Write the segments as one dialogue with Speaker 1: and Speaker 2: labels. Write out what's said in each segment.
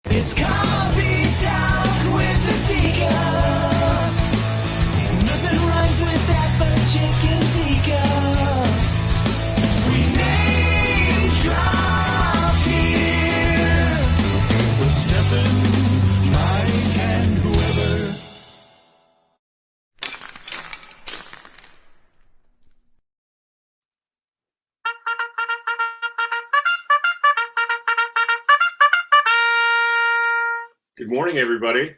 Speaker 1: It's coffee talk with ADIKA. Nothing rhymes with that but chicken tikka. We name drop here with Stephen, Mike, and whoever.
Speaker 2: Good morning, everybody,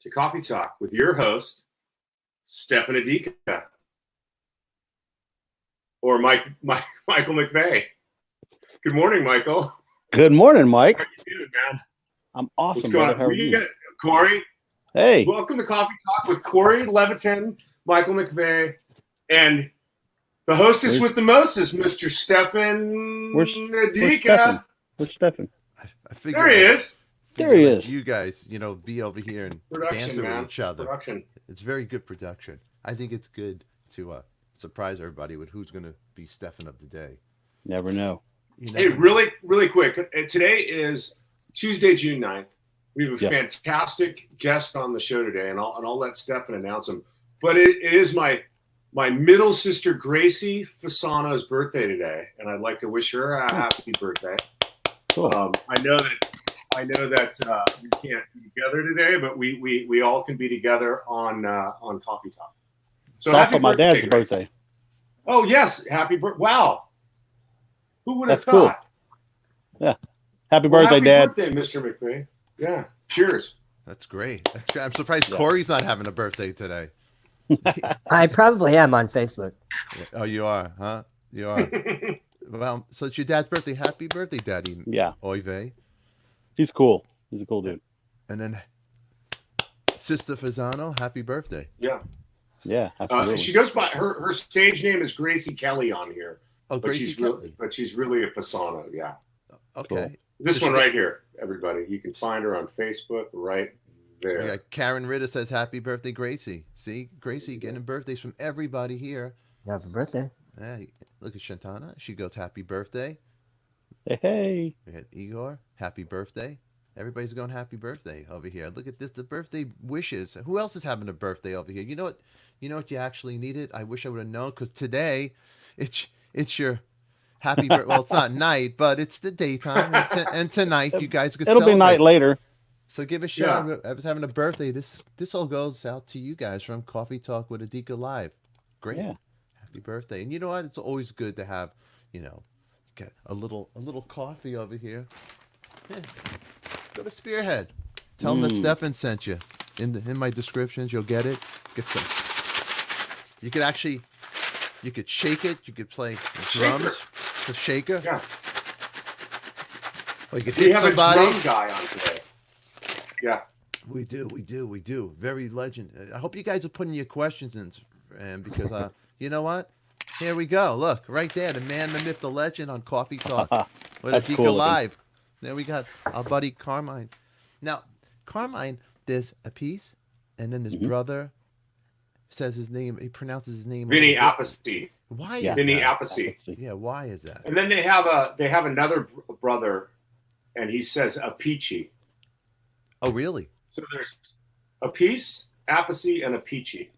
Speaker 2: to Coffee Talk with your host, Stephen ADIKA, or Michael McVeigh. Good morning, Michael.
Speaker 3: Good morning, Mike.
Speaker 2: How you doing, man?
Speaker 3: I'm awesome.
Speaker 2: What's going
Speaker 3: brother.
Speaker 2: on?
Speaker 3: How are you?
Speaker 2: Corey,
Speaker 3: Hey,
Speaker 2: welcome to Coffee Talk with Corey Levitin, Michael McVeigh, and the hostess with the mostest, Mr. Stephen ADIKA.
Speaker 3: Where's Stephen?
Speaker 4: I figured
Speaker 2: There he is.
Speaker 3: There he is.
Speaker 4: You guys, be over here and banter with each other.
Speaker 2: Production.
Speaker 4: It's very good production. I think it's good to surprise everybody with who's going to be Stephen of the day.
Speaker 3: Never know.
Speaker 2: Hey, really quick. Today is Tuesday, June 9th. We have a fantastic guest on the show today, and I'll let Stephen announce him. But it is my middle sister Gracie Fasano's birthday today, and I'd like to wish her a happy birthday.
Speaker 3: Cool.
Speaker 2: I know that we can't be together today, but we all can be together on Coffee Talk. So
Speaker 3: It's
Speaker 2: happy
Speaker 3: also my
Speaker 2: birthday,
Speaker 3: dad's
Speaker 2: Gracie.
Speaker 3: birthday.
Speaker 2: Oh yes, happy birthday! Wow, who would have
Speaker 3: That's cool.
Speaker 2: thought?
Speaker 3: Yeah. Happy
Speaker 2: Well,
Speaker 3: birthday, Dad.
Speaker 2: Happy birthday, Mr. McVeigh. Yeah. Cheers.
Speaker 4: That's great. I'm surprised Corey's not having a birthday today.
Speaker 5: I probably am on Facebook.
Speaker 4: Oh, you are, huh? You are. Well, so it's your dad's birthday. Happy birthday, Daddy.
Speaker 3: Yeah.
Speaker 4: Oy vey.
Speaker 3: He's cool. He's a cool dude.
Speaker 4: And then Sister Fasano, happy birthday.
Speaker 2: Yeah.
Speaker 3: Yeah. Absolutely.
Speaker 2: She goes by her stage name is Gracie Kelly on here.
Speaker 4: Oh,
Speaker 2: But
Speaker 4: Gracie Kelly.
Speaker 2: she's really a Fasano. Yeah.
Speaker 4: Okay.
Speaker 3: Cool.
Speaker 2: This
Speaker 4: So
Speaker 2: one
Speaker 4: she-
Speaker 2: right here, everybody. You can find her on Facebook right there.
Speaker 4: Yeah, Karen Ritter says happy birthday, Gracie. See, Gracie getting birthdays from everybody here.
Speaker 5: Happy birthday.
Speaker 4: Hey, look at Shantana. She goes happy birthday.
Speaker 3: Hey.
Speaker 4: We had Igor, happy birthday. Everybody's going happy birthday over here. Look at this, the birthday wishes. Who else is having a birthday over here? You know what you actually needed? I wish I would have known, because today it's your happy birthday. Well, it's not night, but it's the daytime, and tonight you guys could
Speaker 3: It'll be night
Speaker 4: celebrate.
Speaker 3: later.
Speaker 4: So give a shout out. I was having a birthday. This all goes out to you guys from Coffee Talk with ADIKA Live. Great.
Speaker 3: Yeah.
Speaker 4: Happy birthday. And you know what? It's always good to have, get a little coffee over here. Yeah. Go to Spearhead. Tell them that Stephen sent you. In my descriptions, you'll get it. Get some. You could shake it. You could play the drums.
Speaker 2: Shaker.
Speaker 4: The shaker.
Speaker 2: Yeah.
Speaker 4: Or you could
Speaker 2: We
Speaker 4: hit
Speaker 2: have
Speaker 4: somebody.
Speaker 2: a drum guy on today. Yeah.
Speaker 4: We do. Very legend. I hope you guys are putting your questions in, and because you know what? Here we go. Look, right there, the man, the myth, the legend on Coffee Talk with
Speaker 3: That's
Speaker 4: ADIKA
Speaker 3: cool looking.
Speaker 4: Live. There we got our buddy Carmine. Now, Carmine, there's Appice, and then his brother says his name. He pronounces his name.
Speaker 2: Vinny Appice.
Speaker 4: Why
Speaker 3: Yeah.
Speaker 4: is
Speaker 2: Vinny
Speaker 4: that?
Speaker 2: Appice.
Speaker 4: Yeah, why is that?
Speaker 2: And then they have another brother, and he says Appice.
Speaker 4: Oh, really?
Speaker 2: So there's Appice, Appice, and Appice.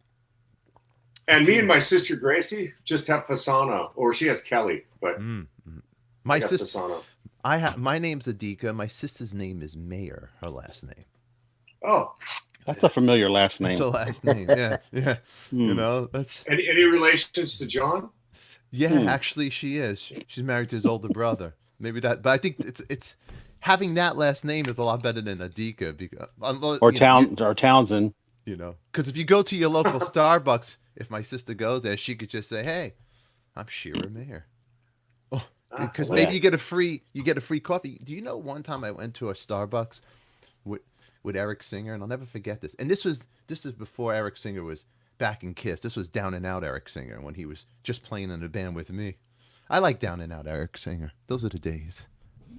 Speaker 2: And me and my sister Gracie just have Fasano, or she has Kelly, but
Speaker 4: My
Speaker 2: I got
Speaker 4: sister.
Speaker 2: Fasano.
Speaker 4: My name's ADIKA. My sister's name is Mayer. Her last name.
Speaker 2: Oh,
Speaker 3: That's a familiar last name.
Speaker 4: That's her last name. Yeah, yeah. You know, that's
Speaker 2: any relations to John?
Speaker 4: yeah. Actually, she is. She's married to his older brother. Maybe that, but I think it's having that last name is a lot better than ADIKA because
Speaker 3: Or Townsend.
Speaker 4: because if you go to your local Starbucks, if my sister goes there, she could just say, "Hey, I'm Shira Mayer." Oh, because
Speaker 2: well,
Speaker 4: maybe you get a free coffee. Do you know one time I went to a Starbucks with Eric Singer, and I'll never forget this. And this is before Eric Singer was back in Kiss. This was Down and Out Eric Singer when he was just playing in a band with me. I like Down and Out Eric Singer. Those are the days.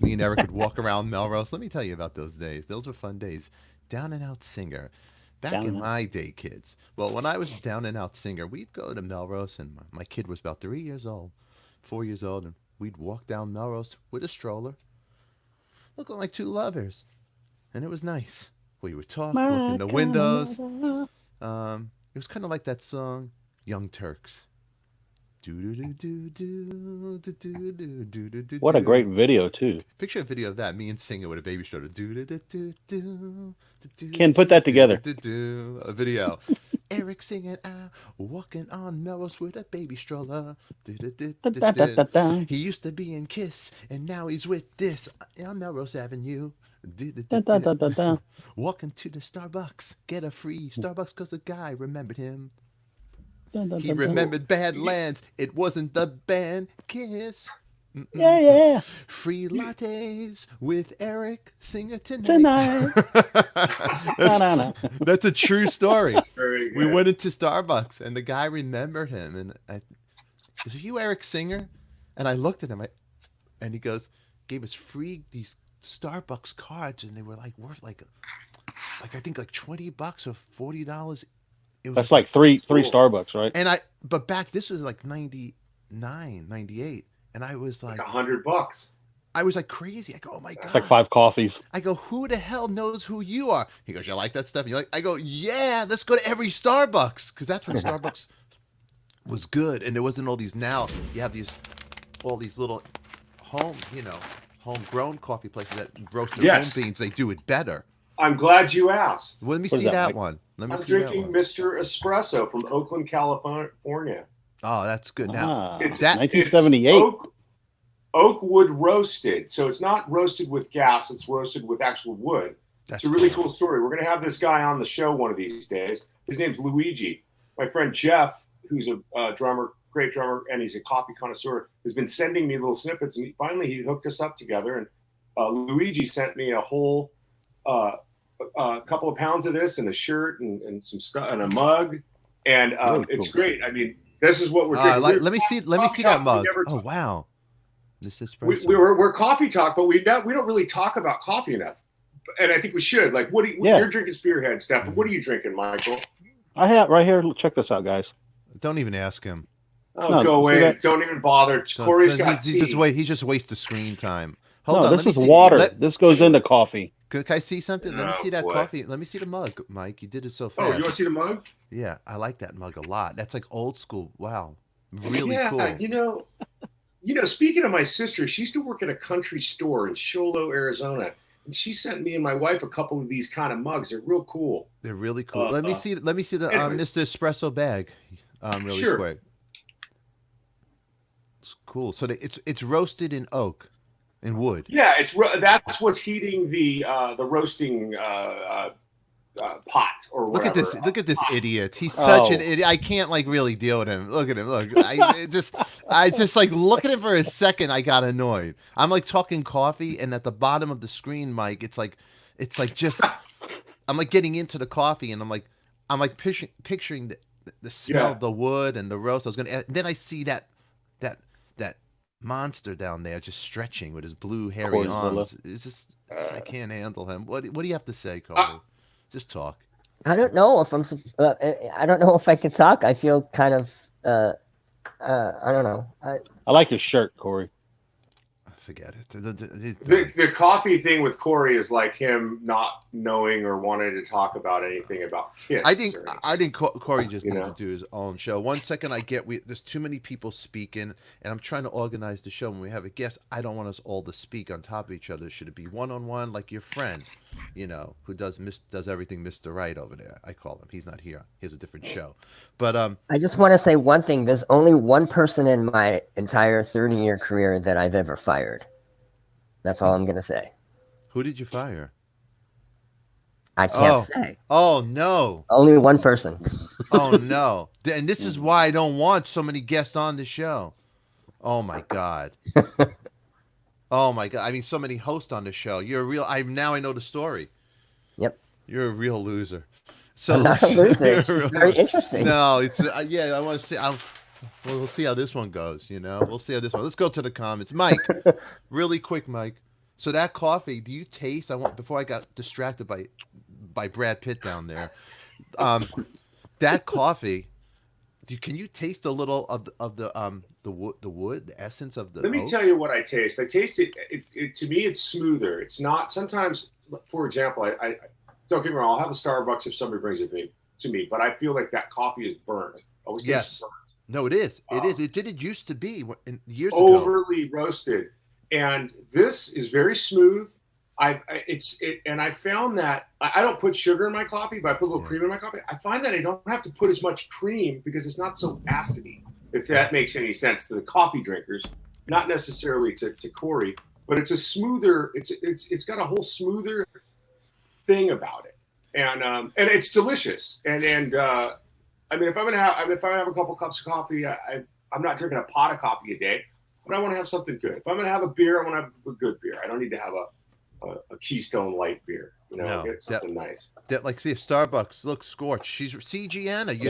Speaker 4: Me and Eric would walk around Melrose. Let me tell you about those days. Those were fun days. Down and Out Singer. Back in my day, kids. Well, when I was Down and Out Singer, we'd go to Melrose, and my kid was about 3 years old, 4 years old, and we'd walk down Melrose with a stroller, looking like two lovers. and it was nice. We would talk, look in the windows. It was kind of like that song, Young Turks.
Speaker 3: What a great video too.
Speaker 4: Picture a video of that, me and Singer with a baby stroller.
Speaker 3: Ken, put that together.
Speaker 4: A video. Eric singing out, walking on Melrose with a baby stroller. He used to be in Kiss, and now he's with this on Melrose Avenue. Walking to the Starbucks, get a free Starbucks because the guy remembered him. He remembered Badlands. It wasn't the band Kiss.
Speaker 3: Yeah.
Speaker 4: Free lattes with Eric Singer tonight. That's a true story. We went into Starbucks and the guy remembered him. And I, "Is you Eric Singer?" And I looked at him and he goes, gave us free these Starbucks cards, and they were like worth like I think like $20 or $40.
Speaker 3: That's like three Starbucks, right?
Speaker 4: And but back, this was like 99, 98. And I was like
Speaker 2: $100.
Speaker 4: I was like crazy. I go, "Oh my God."
Speaker 3: It's like 5 coffees.
Speaker 4: I go, "Who the hell knows who you are?" He goes, "You like that stuff?" I go, "Yeah, let's go to every Starbucks." Because that's when Starbucks was good. And there wasn't all these, now you have all these little homegrown coffee places that roast their own beans. They do it better.
Speaker 2: I'm glad you asked.
Speaker 4: Let me see that one.
Speaker 2: I'm drinking Mr. Espresso from Oakland, California.
Speaker 4: Oh, that's good. Now,
Speaker 3: it's 1978.
Speaker 2: It's Oakwood roasted. So it's not roasted with gas. It's roasted with actual wood. It's a really cool story. We're going to have this guy on the show one of these days. His name's Luigi. My friend Jeff, who's a drummer, great drummer, and he's a coffee connoisseur, has been sending me little snippets. And finally, he hooked us up together. And Luigi sent me a whole a couple of pounds of this and a shirt and some stuff and a mug. And it's great. I mean, this is what we're drinking.
Speaker 4: Let me see that mug. Oh, wow. This is
Speaker 2: we're coffee talk, but we don't really talk about coffee enough. And I think we should. Like, you're drinking Spearhead, Steph. What are you drinking, Michael?
Speaker 3: I have right here. Check this out, guys.
Speaker 4: Don't even ask him.
Speaker 2: Oh, no, go away. Don't even bother. Corey's got tea.
Speaker 4: He just wastes the screen time. Hold on.
Speaker 3: This is water. This goes into coffee.
Speaker 4: Can I see something? Let me see that coffee. Let me see the mug, Mike. You did it so fast.
Speaker 2: Oh, you want to see the mug?
Speaker 4: Yeah, I like that mug a lot. That's like old school. Wow. Really cool.
Speaker 2: Speaking of my sister, she used to work at a country store in Sholo, Arizona. And she sent me and my wife a couple of these kind of mugs. They're real cool.
Speaker 4: They're really cool. Let me see the Mr. Espresso bag. Really quick. It's cool. So it's roasted in oak and wood.
Speaker 2: Yeah, that's what's heating the roasting pot or whatever.
Speaker 4: Look at this idiot. He's such an idiot. I can't really deal with him. Look at him. Look. I just look at him for a second. I got annoyed. I'm talking coffee, and at the bottom of the screen, Mike, it's like just I'm getting into the coffee, and I'm picturing the smell of the wood and the roast. Then I see that monster down there just stretching with his blue hairy arms. It's just I can't handle him. What do you have to say, Carl? Just talk.
Speaker 5: I don't know if I don't know if I can talk. I feel kind of. I don't know.
Speaker 3: I like his shirt, Corey.
Speaker 4: Forget it.
Speaker 2: The coffee thing with Corey is like him not knowing or wanting to talk about anything about Kiss.
Speaker 4: I think Corey just needs to do his own show. One second there's too many people speaking, and I'm trying to organize the show. When we have a guest, I don't want us all to speak on top of each other. Should it be one-on-one, like your friend, who does everything Mr. Right over there? I call him. He's not here. He has a different show. But
Speaker 5: I just want to say one thing. There's only one person in my entire 30-year career that I've ever fired. That's all I'm going to say.
Speaker 4: Who did you fire?
Speaker 5: I can't say.
Speaker 4: Oh, no.
Speaker 5: Only one person.
Speaker 4: Oh, no. And this is why I don't want so many guests on the show. Oh, my God. Oh, my God. I mean, so many hosts on the show. You're a real... Now I know the story.
Speaker 5: Yep.
Speaker 4: You're a real loser. So,
Speaker 5: I'm not a loser. It's very interesting.
Speaker 4: No, it's... I want to see... we'll see how this one goes, We'll see how this one... Let's go to the comments. Mike, really quick, Mike. So that coffee, do you taste... before I got distracted by Brad Pitt down there. That coffee... Can you taste a little of the wood, the essence of the...
Speaker 2: Let me tell you what I taste. I taste it to me, it's smoother. It's not... Sometimes for example, I don't get me wrong, I'll have a Starbucks if somebody brings it to me, but I feel like that coffee is burnt. Always tastes burnt.
Speaker 4: No, it is. It didn't used to be years ago.
Speaker 2: Overly roasted, and this is very smooth. And I found that I don't put sugar in my coffee, but I put a little cream in my coffee. I find that I don't have to put as much cream because it's not so acidy. If that makes any sense to the coffee drinkers, not necessarily to Corey, but it's a smoother. It's got a whole smoother thing about it, and it's delicious. And I mean, if I'm gonna have a couple cups of coffee, I'm not drinking a pot of coffee a day, but I want to have something good. If I'm gonna have a beer, I want to have a good beer. I don't need to have a Keystone Light beer. You know, get something nice.
Speaker 4: Like, see, Starbucks, look, Scorch. She's CGN.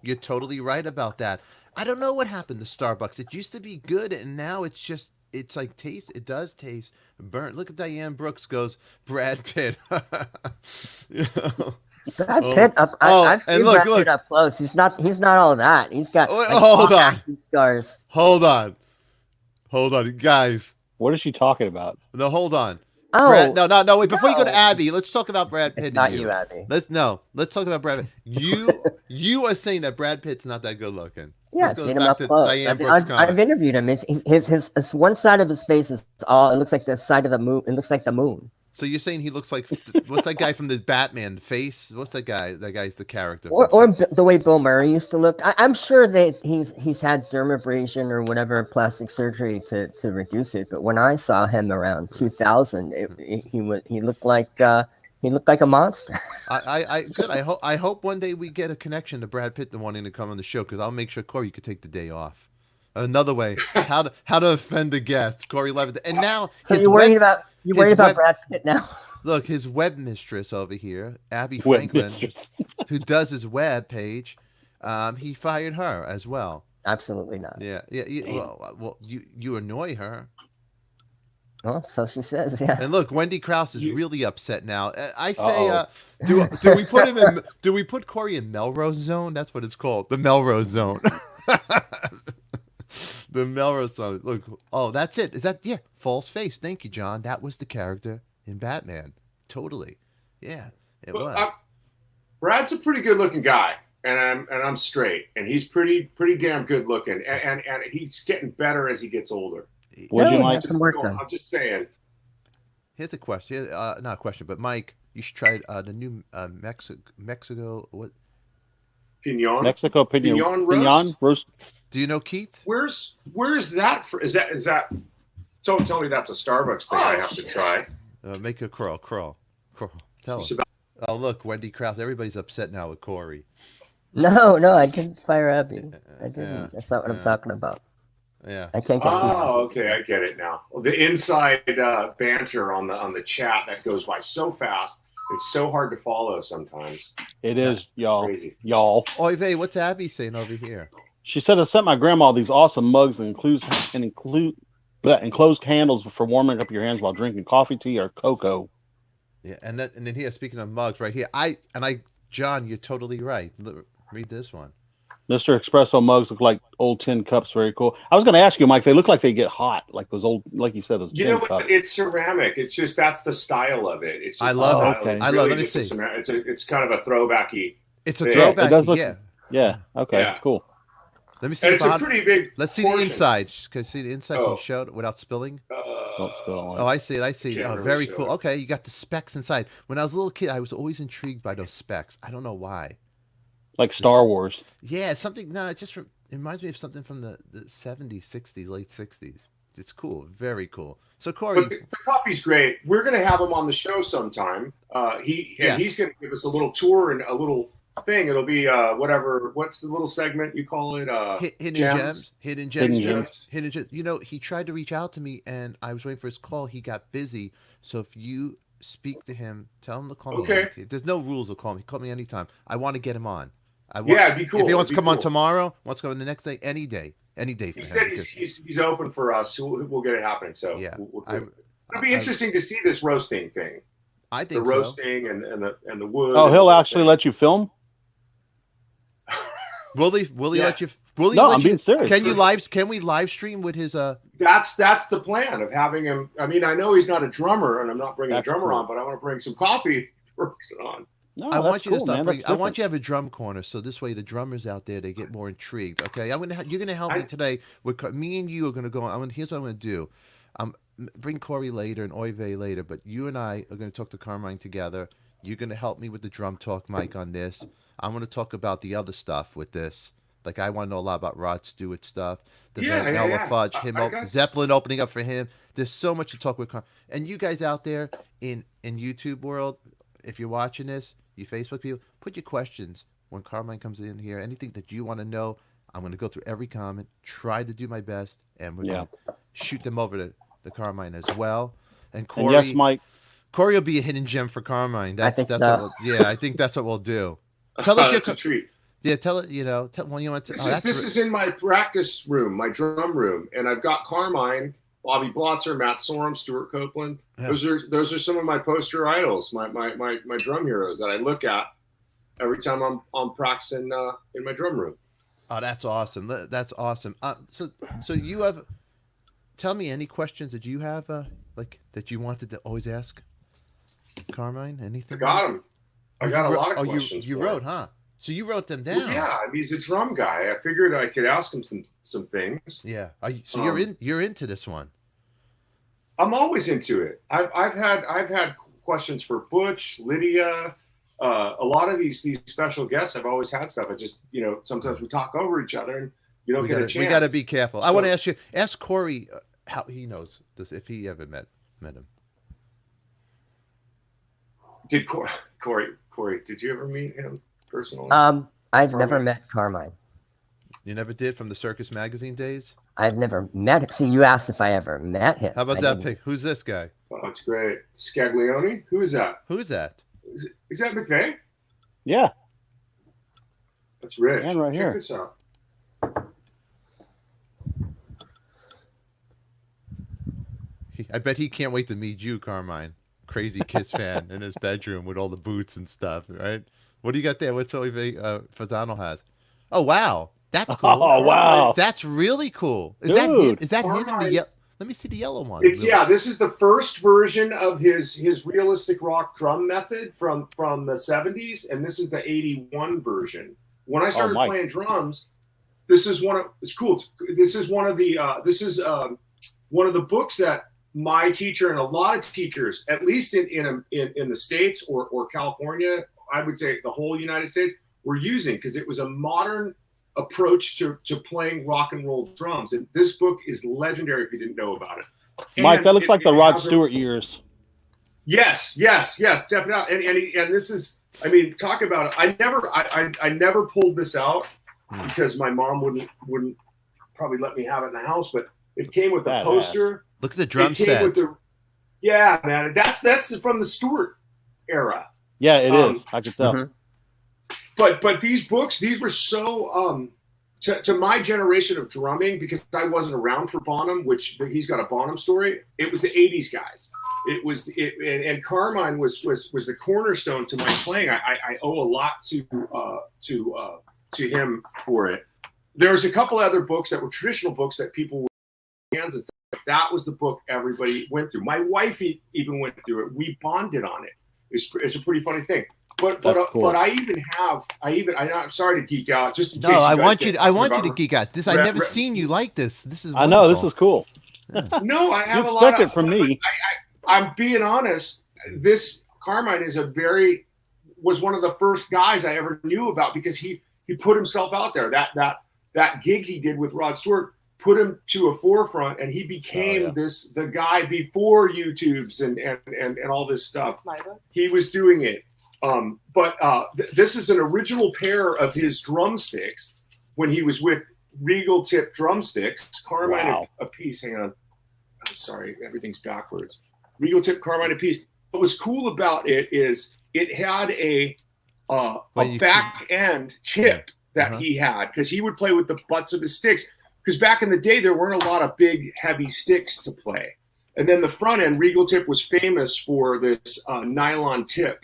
Speaker 4: You're totally right about that. I don't know what happened to Starbucks. It used to be good, and now it's like taste. It does taste burnt. Look at Diane Brooks goes Brad Pitt. You know?
Speaker 5: Brad Pitt I've seen Brad Pitt up close. He's not all that. He's got acne scars.
Speaker 4: Hold on, guys.
Speaker 3: What is she talking about?
Speaker 4: No, hold on.
Speaker 5: Oh,
Speaker 4: Brad, no. Wait, before you go to Abby, let's talk about Brad Pitt.
Speaker 5: It's not you, Abby.
Speaker 4: Let's talk about Brad Pitt. You are saying that Brad Pitt's not that good looking.
Speaker 5: Yeah, I've seen him up close. I've interviewed him. His one side of his face is all. It looks like the side of the moon. It looks like the moon.
Speaker 4: So you're saying he looks like what's that guy from the Batman face? What's that guy? That guy's the character.
Speaker 5: Or the way Bill Murray used to look. I'm sure that he's had dermabrasion or whatever plastic surgery to reduce it. But when I saw him around 2000, he looked like a monster.
Speaker 4: I hope one day we get a connection to Brad Pitt and wanting to come on the show, because I'll make sure Corey could take the day off. Another way, how to offend a guest, Corey Levitt. And now,
Speaker 5: so you're worried about Brad Pitt now.
Speaker 4: Look, his web mistress over here, Abby Franklin, who does his web page, he fired her as well.
Speaker 5: Absolutely not.
Speaker 4: Yeah. Well, you annoy her.
Speaker 5: Oh, so she says, yeah.
Speaker 4: And look, Wendy Krause is really upset now. I say, do we put him in? Do we put Corey in Melrose Zone? That's what it's called, the Melrose Zone. The Melrose Zone. Look, that's it. Is that false face? Thank you, John. That was the character in Batman. Totally. Yeah, it was.
Speaker 2: Brad's a pretty good-looking guy, and I'm straight, and he's pretty damn good-looking, and he's getting better as he gets older.
Speaker 3: Would you like
Speaker 5: some work done?
Speaker 2: I'm just saying.
Speaker 4: Here's a question. Not a question, but Mike, you should try the new Mexico. What?
Speaker 2: Pinon.
Speaker 3: Mexico Pinon roast.
Speaker 4: Do you know Keith?
Speaker 2: Where is that? Is that? Don't tell me that's a Starbucks thing. I have to try.
Speaker 4: Make a crawl. Tell him. Oh, look, Wendy Krause. Everybody's upset now with Corey.
Speaker 5: No, I didn't fire Abby. I didn't. Yeah, that's not what I'm talking about.
Speaker 4: Yeah.
Speaker 5: I can't get too specific.
Speaker 2: Okay, I get it now. Well, the inside banter on the chat that goes by so fast. It's so hard to follow sometimes.
Speaker 3: It is, y'all.
Speaker 2: Crazy.
Speaker 3: Y'all.
Speaker 4: Oy vey, what's Abby saying over here?
Speaker 3: She said I sent my grandma these awesome mugs that include enclosed handles for warming up your hands while drinking coffee, tea, or cocoa.
Speaker 4: Yeah, and then here, speaking of mugs, right here, John, you're totally right. Read this one.
Speaker 3: Mr. Espresso mugs look like old tin cups. Very cool. I was going to ask you, Mike. They look like they get hot, like those old, like you said, those.
Speaker 2: You know what? It's ceramic. It's just that's the style of it. It's just
Speaker 4: I love it.
Speaker 2: Okay.
Speaker 4: I love. Let me see.
Speaker 2: It's kind of a throwbacky.
Speaker 4: It's a throwback.
Speaker 3: It does look, yeah. Okay.
Speaker 2: Yeah.
Speaker 3: Cool.
Speaker 4: Let me see.
Speaker 2: And it's a pretty big.
Speaker 4: Let's see
Speaker 2: portion.
Speaker 4: the inside. Can you see the inside? Can you show it without spilling? I see it. Oh,
Speaker 2: really
Speaker 4: very cool. Okay, you got the specs inside. When I was a little kid, I was always intrigued by those specs. I don't know why.
Speaker 3: Like Star Wars.
Speaker 4: Yeah, it's something. No, it reminds me of something from the 70s, 60s, late 60s. It's cool. Very cool. So, Corey.
Speaker 2: But the coffee's great. We're going to have him on the show sometime. He's going to give us a little tour and a little thing. It'll be whatever. What's the little segment you call it?
Speaker 4: Hidden gems. Hidden gems. You know, he tried to reach out to me, and I was waiting for his call. He got busy. So if you speak to him, tell him to call me. Okay. There's no rules to call me. Call me anytime. I want to get him on.
Speaker 2: It'd be cool.
Speaker 4: If he wants to come on tomorrow, wants to come on the next day, any day. For
Speaker 2: he said he's open for us. We'll get it happening. So
Speaker 4: yeah,
Speaker 2: it'll be interesting to see this roasting thing.
Speaker 4: I think
Speaker 2: the roasting and the wood.
Speaker 3: Oh, he'll actually let you film.
Speaker 4: Will he let you?
Speaker 2: Yes.
Speaker 4: Will he
Speaker 3: No,
Speaker 4: let
Speaker 3: I'm
Speaker 4: you?
Speaker 3: being serious.
Speaker 4: Can we live stream with his
Speaker 2: That's the plan of having him. I mean, I know he's not a drummer, and I'm not bringing
Speaker 3: That's
Speaker 2: a drummer
Speaker 3: cool.
Speaker 2: on, but I want to bring some coffee person on.
Speaker 3: No,
Speaker 4: I
Speaker 3: that's
Speaker 4: want you
Speaker 3: cool,
Speaker 4: to start
Speaker 3: man.
Speaker 4: bringing.
Speaker 3: That's
Speaker 4: I want
Speaker 3: different.
Speaker 4: you to have a drum corner, so this way the drummers out there they get more intrigued. Okay, you're gonna help me today. Me and you are gonna go on. Here's what I'm gonna do. Bring Corey later and Oive later, but you and I are gonna talk to Carmine together. You're gonna help me with the drum talk, Mike, on this. I'm gonna talk about the other stuff with this. Like I want to know a lot about Rod Stewart stuff. The Vanilla Fudge, Zeppelin opening up for him. There's so much to talk with Carmine. And you guys out there in YouTube world, if you're watching this, you Facebook people, put your questions when Carmine comes in here. Anything that you want to know, I'm going to go through every comment, try to do my best, and we're going to shoot them over to the Carmine as well. And Corey,
Speaker 3: yes, Mike.
Speaker 4: Corey will be a hidden gem for Carmine.
Speaker 5: I think so.
Speaker 4: I think that's what we'll do. Tell us
Speaker 2: That's a treat.
Speaker 4: Yeah, tell it. When you want to.
Speaker 2: This is in my practice room, my drum room, and I've got Carmine, Bobby Blotzer, Matt Sorum, Stuart Copeland. Yeah. Those are some of my poster idols, my drum heroes that I look at every time I'm practicing in my drum room.
Speaker 4: Oh, that's awesome! That's awesome. So you have. Tell me any questions that you have, that you wanted to always ask, Carmine. Anything?
Speaker 2: I got them. I got a lot of questions.
Speaker 4: You wrote, huh? So you wrote them down.
Speaker 2: Well, yeah, I mean, he's a drum guy. I figured I could ask him some things.
Speaker 4: Yeah. You're into this one.
Speaker 2: I'm always into it. I've had questions for Butch, Lydia, a lot of these special guests. I've always had stuff. I just sometimes we talk over each other and you don't get a chance.
Speaker 4: We got to be careful. I want to ask Corey how he knows this if he ever met him.
Speaker 2: Did Corey? Did you ever meet him personally?
Speaker 5: I've never met Carmine.
Speaker 4: You never did from the Circus Magazine days?
Speaker 5: I've never met him. See, you asked if I ever met him.
Speaker 4: How about that pic? Who's this guy?
Speaker 2: Oh, that's great. Scaglione? Who is that?
Speaker 4: Who's that?
Speaker 2: Is that McVeigh?
Speaker 3: Yeah.
Speaker 2: That's Rich.
Speaker 3: Man, right
Speaker 2: Check
Speaker 3: here.
Speaker 2: this out.
Speaker 4: I bet he can't wait to meet you, Carmine. Crazy Kiss fan in his bedroom with all the boots and stuff, right? What do you got there? What's Fasano has? Oh, wow. That's cool.
Speaker 3: Oh, wow.
Speaker 4: That's really cool. Is
Speaker 3: Dude.
Speaker 4: that him in the yellow? Let me see the yellow one.
Speaker 2: This is the first version of his realistic rock drum method from the 70s, and this is the 81 version. When I started playing drums, it's cool. This is one of the books that my teacher and a lot of teachers, at least in the States or California, I would say the whole United States, were using, because it was a modern approach to playing rock and roll drums. And this book is legendary if you didn't know about it.
Speaker 3: Mike, that looks like the Rod Stewart years.
Speaker 2: Yes, definitely. And this is, I mean, talk about it. I never pulled this out because my mom wouldn't probably let me have it in the house, but it came with a poster.
Speaker 4: Look at the drum set.
Speaker 2: Yeah, man. That's from the Stewart era.
Speaker 3: Yeah, it is. I can tell.
Speaker 2: Mm-hmm. But these books, these were so to my generation of drumming, because I wasn't around for Bonham, which he's got a Bonham story. It was the 80s guys. And Carmine was the cornerstone to my playing. I owe a lot to him for it. There's a couple other books that were traditional books that people were hands and stuff. That was the book everybody went through. My wife even went through it. We bonded on it. It's a pretty funny thing. But I'm sorry to geek out. Just in case
Speaker 4: I want you to geek out. This I've never seen you like this. This is wonderful.
Speaker 3: I know, this is cool.
Speaker 2: No, I have
Speaker 3: you
Speaker 2: a lot
Speaker 3: expect it from me.
Speaker 2: I'm being honest. This Carmine was one of the first guys I ever knew about, because he put himself out there. That gig he did with Rod Stewart put him to a forefront, and he became the guy before YouTubes and all this stuff. He was doing it. This is an original pair of his drumsticks when he was with Regal Tip Drumsticks. Carmine Appice. Hang on. I'm sorry. Everything's backwards. Regal Tip Carmine Appice. What was cool about it is it had a back end tip that he had, because he would play with the butts of his sticks. Because back in the day, there weren't a lot of big, heavy sticks to play. And then the front end, Regal Tip was famous for this nylon tip.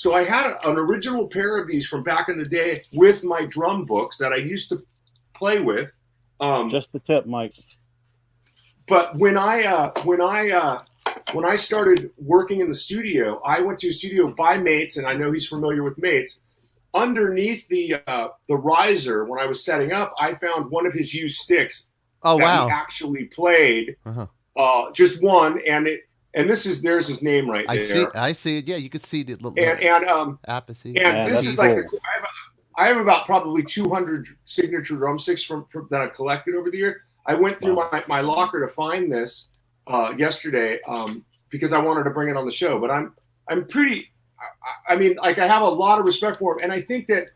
Speaker 2: So I had an original pair of these from back in the day with my drum books that I used to play with.
Speaker 3: Just the tip, Mike.
Speaker 2: But when I started working in the studio, I went to a studio by Mates, and I know he's familiar with Mates. Underneath the riser, when I was setting up, I found one of his used sticks.
Speaker 4: Oh,
Speaker 2: that
Speaker 4: wow.
Speaker 2: He actually played just one, and there's his name right there.
Speaker 4: I see it. Yeah, you could see the little Appice.
Speaker 2: And this is like
Speaker 3: cool.
Speaker 2: I have about probably 200 signature drumsticks from that I've collected over the year. I went through my locker to find this yesterday because I wanted to bring it on the show. But I'm pretty. I mean, like, I have a lot of respect for him, and I think that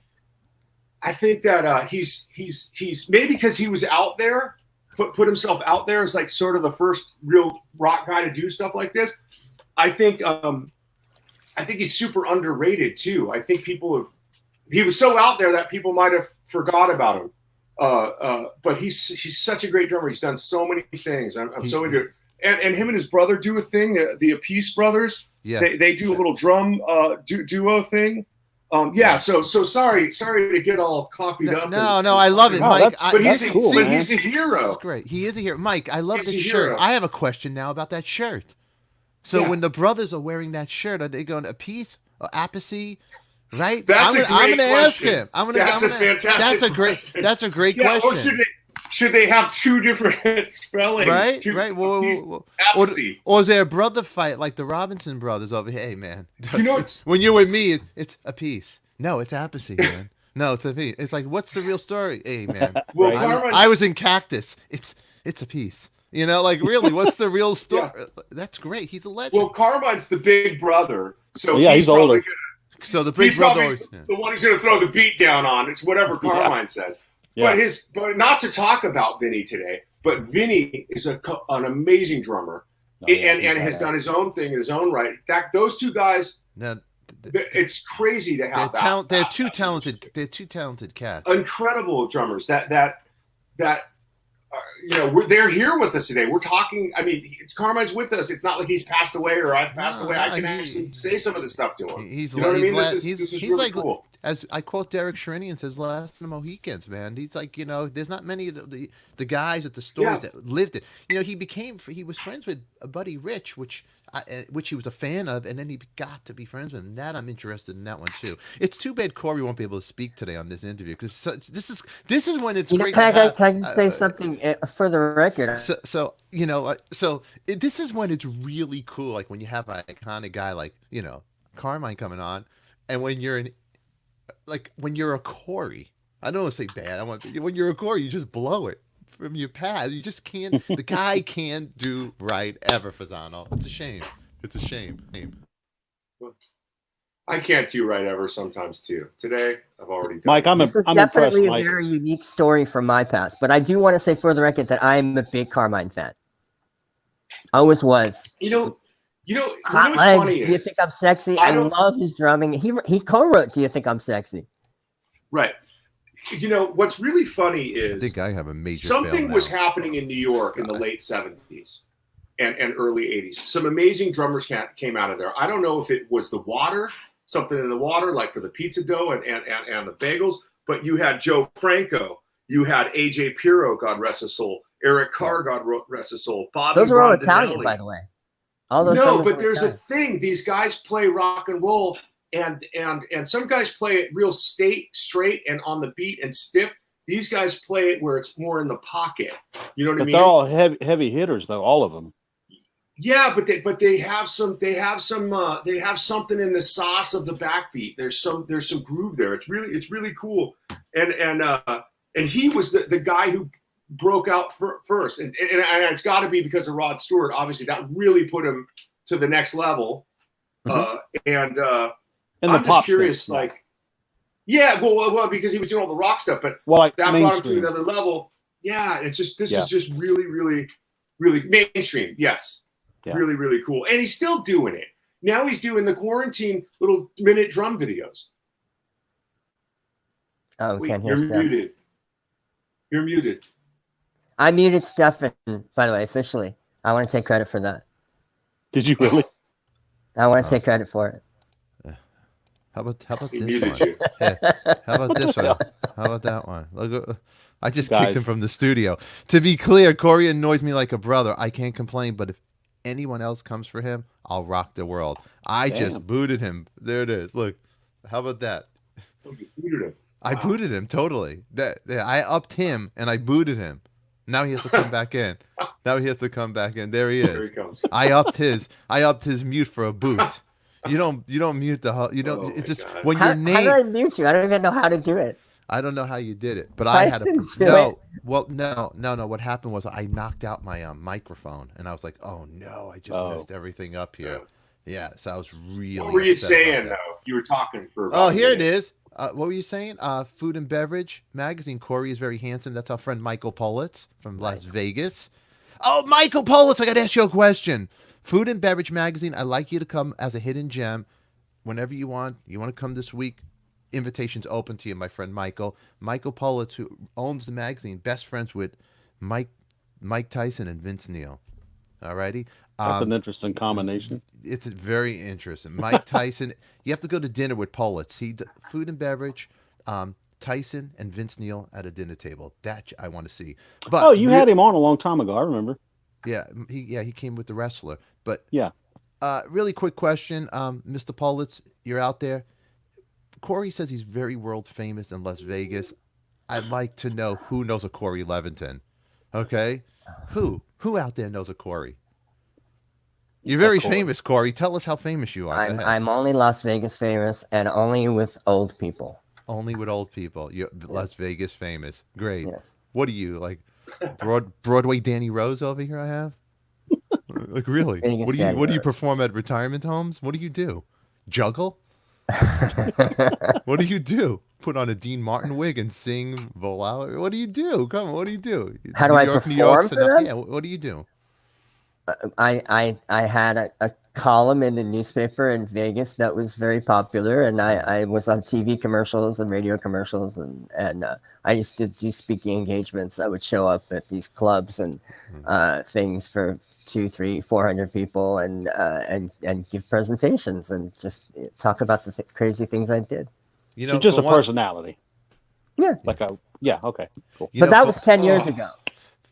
Speaker 2: he's maybe because he was out there, put himself out there as like sort of the first real rock guy to do stuff like this. I think he's super underrated too. I think he was so out there that people might have forgot about him. But he's such a great drummer. He's done so many things. I'm so into it. And him and his brother do a thing, the Appice brothers.
Speaker 4: Yeah.
Speaker 2: They do a little drum duo thing. So sorry to get all coffeed up.
Speaker 4: No, I love it, Mike.
Speaker 2: But he's a hero.
Speaker 4: That's great. He is a hero. Mike, I love
Speaker 2: He's
Speaker 4: the
Speaker 2: a
Speaker 4: shirt.
Speaker 2: hero.
Speaker 4: I have a question now about that shirt. So when the brothers are wearing that shirt, are they going Appice or Appice? Right?
Speaker 2: I'm
Speaker 4: gonna ask him.
Speaker 2: That's a fantastic question.
Speaker 4: That's a great question.
Speaker 2: Or should they have two different spellings?
Speaker 4: Right?
Speaker 2: Appice.
Speaker 4: Or is there a brother fight like the Robinson brothers over here? Hey, man.
Speaker 2: You know,
Speaker 4: when you're with me, it's Appice. No, it's Appice, man. No, it's Appice. It's like, what's the real story? Hey, man.
Speaker 2: Well,
Speaker 4: I was in Cactus. It's Appice. You know, like, really, what's the real story? That's great. He's a legend.
Speaker 2: Well, Carmine's the big brother, so
Speaker 3: he's older.
Speaker 4: So the big brother,
Speaker 2: the one who's going to throw the beat down on. It's whatever Carmine says. Yeah. But not to talk about Vinny today. But Vinny is an amazing drummer, and has done his own thing in his own right. Those two guys. It's crazy to have that.
Speaker 4: They're two talented. They're two talented cats.
Speaker 2: Incredible drummers. They're here with us today. We're talking. I mean, Carmine's with us. It's not like he's passed away or I've passed away. I can actually say some of this stuff to him.
Speaker 4: He's
Speaker 2: you know what I mean? This is really
Speaker 4: like,
Speaker 2: cool.
Speaker 4: As I quote Derek Sherinian says, "Last of the Mohicans, man." He's like, there's not many of the guys at the stores that lived it. He was friends with a buddy Rich, which he was a fan of, and then he got to be friends with him. That I'm interested in that one too. It's too bad Corey won't be able to speak today on this interview because this is when it's great.
Speaker 5: Can I just say something for the record?
Speaker 4: This is when it's really cool. Like when you have an iconic guy like Carmine coming on, and when you're a Corey, I don't want to say bad. When you're a Corey, you just blow it from your past. You just can't. The guy can't do right ever, Fasano. It's a shame. It's a shame.
Speaker 2: I can't do right ever sometimes too. Today, I've already done.
Speaker 3: Mike,
Speaker 5: this is definitely a very unique story from my past. But I do want to say for the record that I'm a big Carmine fan. Always was. Hot Legs, Do You Think I'm Sexy? I love his drumming. He co-wrote Do You Think I'm Sexy?
Speaker 2: Right. What's really funny is
Speaker 4: I think I have a major
Speaker 2: something was happening in New York in the late 70s and early 80s. Some amazing drummers came out of there. I don't know if it was the water, something in the water, like for the pizza dough and the bagels, but you had Joe Franco, you had AJ Pirro, God rest his soul, Eric Carr, God rest his soul, Bobby
Speaker 5: Those are all
Speaker 2: Rondinelli.
Speaker 5: Italian, by the way.
Speaker 2: No, but there's a thing. These guys play rock and roll, and some guys play it real straight and on the beat and stiff. These guys play it where it's more in the pocket. You know what I mean?
Speaker 3: They're all heavy hitters, though. All of them.
Speaker 2: Yeah, but they have something in the sauce of the backbeat. There's some groove there. It's really cool. And he was the guy who broke out first, and it's got to be because of Rod Stewart. Obviously, that really put him to the next level. And I'm just curious, well, because he was doing all the rock stuff, but that brought him to another level. Yeah, it's just is just really, really, really mainstream. Yes, really, really cool, and he's still doing it. Now he's doing the quarantine little minute drum videos.
Speaker 5: Oh,
Speaker 2: wait,
Speaker 5: can't hear
Speaker 2: you're
Speaker 5: stuff.
Speaker 2: muted. You're muted.
Speaker 5: I muted Stefan, by the way, officially. I want to take credit for that.
Speaker 3: Did you really?
Speaker 5: I want to take credit for it.
Speaker 4: How about
Speaker 2: He
Speaker 4: this
Speaker 2: muted
Speaker 4: one?
Speaker 2: you.
Speaker 4: Yeah. How about this one? How about that one? Look, I just
Speaker 3: Guys.
Speaker 4: kicked him from the studio. To be clear, Corey annoys me like a brother. I can't complain, but if anyone else comes for him, I'll rock the world. I
Speaker 3: Damn.
Speaker 4: just booted him. There it is. Look, how about that?
Speaker 2: Oh, you muted him.
Speaker 4: I
Speaker 2: Wow.
Speaker 4: booted him totally. I upped him and I booted him. Now he has to come back in. Now he has to come back in. There he
Speaker 2: Here he
Speaker 4: is.
Speaker 2: comes.
Speaker 4: I upped his mute for a boot. You don't mute the you don't.
Speaker 2: Oh
Speaker 4: It's
Speaker 2: my
Speaker 4: just
Speaker 2: God.
Speaker 4: when
Speaker 5: How,
Speaker 4: your
Speaker 5: how
Speaker 4: name.
Speaker 5: did I mute you? I don't even know how to do it.
Speaker 4: I don't know how you did it, but
Speaker 5: I
Speaker 4: I had a
Speaker 5: didn't do
Speaker 4: no.
Speaker 5: it.
Speaker 4: Well, no. What happened was I knocked out my microphone, and I was like, "Oh no, I just messed everything up here." Yeah, so I was really.
Speaker 2: What were you
Speaker 4: upset about
Speaker 2: saying,
Speaker 4: that.
Speaker 2: though? You were talking for about
Speaker 4: Oh,
Speaker 2: a
Speaker 4: here it
Speaker 2: minute.
Speaker 4: is. What were you saying? Food and Beverage Magazine. Corey is very handsome. That's our friend Michael Politz from Las Vegas. Oh, Michael Politz, I got to ask you a question. Food and Beverage Magazine. I'd like you to come as a hidden gem whenever you want. You want to come this week? Invitations open to you, my friend Michael. Michael Politz, who owns the magazine, best friends with Mike Tyson and Vince Neil. Alrighty.
Speaker 3: That's an interesting combination.
Speaker 4: It's very interesting. Mike Tyson. You have to go to dinner with Politz. Food and Beverage, Tyson and Vince Neil at a dinner table. That I want to see. But
Speaker 3: Oh, you had him on a long time ago. I remember.
Speaker 4: Yeah, he came with the wrestler. But
Speaker 3: Yeah.
Speaker 4: Really quick question, Mr. Politz, you're out there. Corey says he's very world famous in Las Vegas. I'd like to know who knows a Corey Leventon. Okay, who out there knows a Corey? You're very famous, Corey. Tell us how famous you are. Go ahead.
Speaker 5: I'm only Las Vegas famous and only with old people.
Speaker 4: Only with old people. You're Las Vegas famous. Great.
Speaker 5: Yes.
Speaker 4: What are you, like Broadway Danny Rose over here I have? Like really?
Speaker 5: Vegas
Speaker 4: What do
Speaker 5: Danny
Speaker 4: you
Speaker 5: Rose.
Speaker 4: perform at retirement homes? What do you do? Juggle? What do you do? Put on a Dean Martin wig and sing Volare? What do you do? Come on, what do you do?
Speaker 5: How do I perform for them?
Speaker 4: Yeah, what do you do?
Speaker 5: I had a column in the newspaper in Vegas that was very popular, and I was on TV commercials and radio commercials, and I used to do speaking engagements. I would show up at these clubs and things for 200, 300, 400 people, and give presentations and just talk about the crazy things I did.
Speaker 4: You
Speaker 3: So
Speaker 4: know,
Speaker 3: just
Speaker 4: for
Speaker 3: a
Speaker 4: one-
Speaker 3: personality.
Speaker 5: Yeah.
Speaker 3: Like a okay, cool.
Speaker 4: you
Speaker 5: But
Speaker 4: know,
Speaker 5: that
Speaker 4: for-
Speaker 5: was 10 years ago.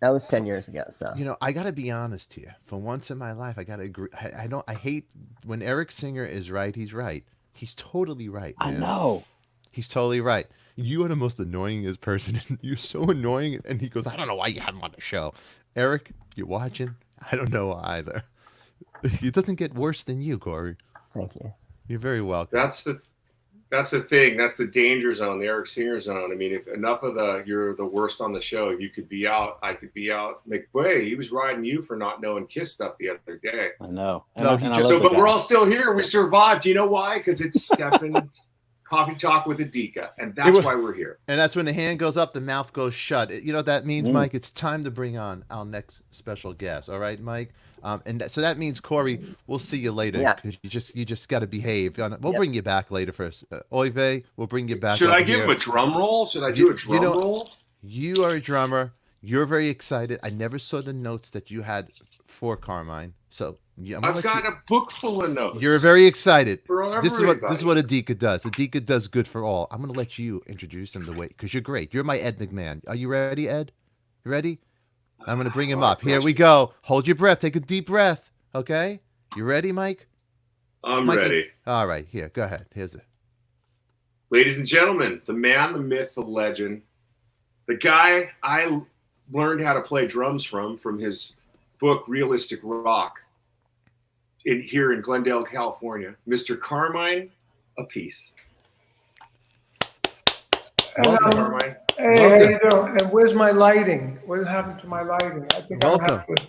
Speaker 5: That was 10 years ago. So
Speaker 4: You know, I gotta be honest here. For once in my life, I gotta agree. I hate when Eric Singer is right. He's right. He's totally right.
Speaker 3: I
Speaker 4: man.
Speaker 3: know.
Speaker 4: He's totally right. You are the most annoyingest person. You're so annoying. And he goes, I don't know why you have him on the show. Eric, you're watching? I don't know either. It doesn't get worse than you, Corey.
Speaker 5: thank you.
Speaker 4: You're very welcome.
Speaker 2: That's the thing. That's the danger zone, the Eric Singer zone. I mean, if enough of you're the worst on the show, you could be out. I could be out. McWay, he was riding you for not knowing Kiss stuff the other day.
Speaker 3: I know.
Speaker 4: No,
Speaker 3: And
Speaker 4: he
Speaker 3: I
Speaker 4: just-
Speaker 3: love
Speaker 2: So,
Speaker 3: the
Speaker 2: but
Speaker 3: guy.
Speaker 2: we're all still here. We survived. You know why? Because it's Stefan's Coffee Talk with ADIKA, and that's why we're here.
Speaker 4: And that's when the hand goes up, the mouth goes shut. You know what that means,
Speaker 3: Mm.
Speaker 4: Mike? It's time to bring on our next special guest. All right, Mike? So that means, Corey, we'll see you later.
Speaker 5: Yeah.
Speaker 4: 'Cause you just got to behave. We'll
Speaker 5: Yep.
Speaker 4: bring you back later first. Oive, we'll bring you back.
Speaker 2: Should I
Speaker 4: over
Speaker 2: give
Speaker 4: here.
Speaker 2: him a drum roll? Should I do a drum roll?
Speaker 4: You are a drummer. You're very excited. I never saw the notes that you had for Carmine. So yeah,
Speaker 2: I've got a book full of notes.
Speaker 4: You're very excited.
Speaker 2: For
Speaker 4: This is
Speaker 2: everybody.
Speaker 4: what ADIKA does. ADIKA does good for all. I'm gonna let you introduce him the way because you're great. You're my Ed McMahon. Are you ready, Ed? You ready? I'm gonna bring him up. Here we go. Hold your breath. Take a deep breath. Okay. You ready, Mike?
Speaker 2: I'm
Speaker 4: Mikey.
Speaker 2: ready.
Speaker 4: All right. Here. Go ahead. Here's it.
Speaker 2: Ladies and gentlemen, the man, the myth, the legend, the guy I learned how to play drums from his book Realistic Rock here in Glendale, California, Mr. Carmine Appice. Welcome, Carmine.
Speaker 6: Hey, how you doing? And where's my lighting? What happened to my lighting? I think I'll have
Speaker 4: Welcome.
Speaker 6: to.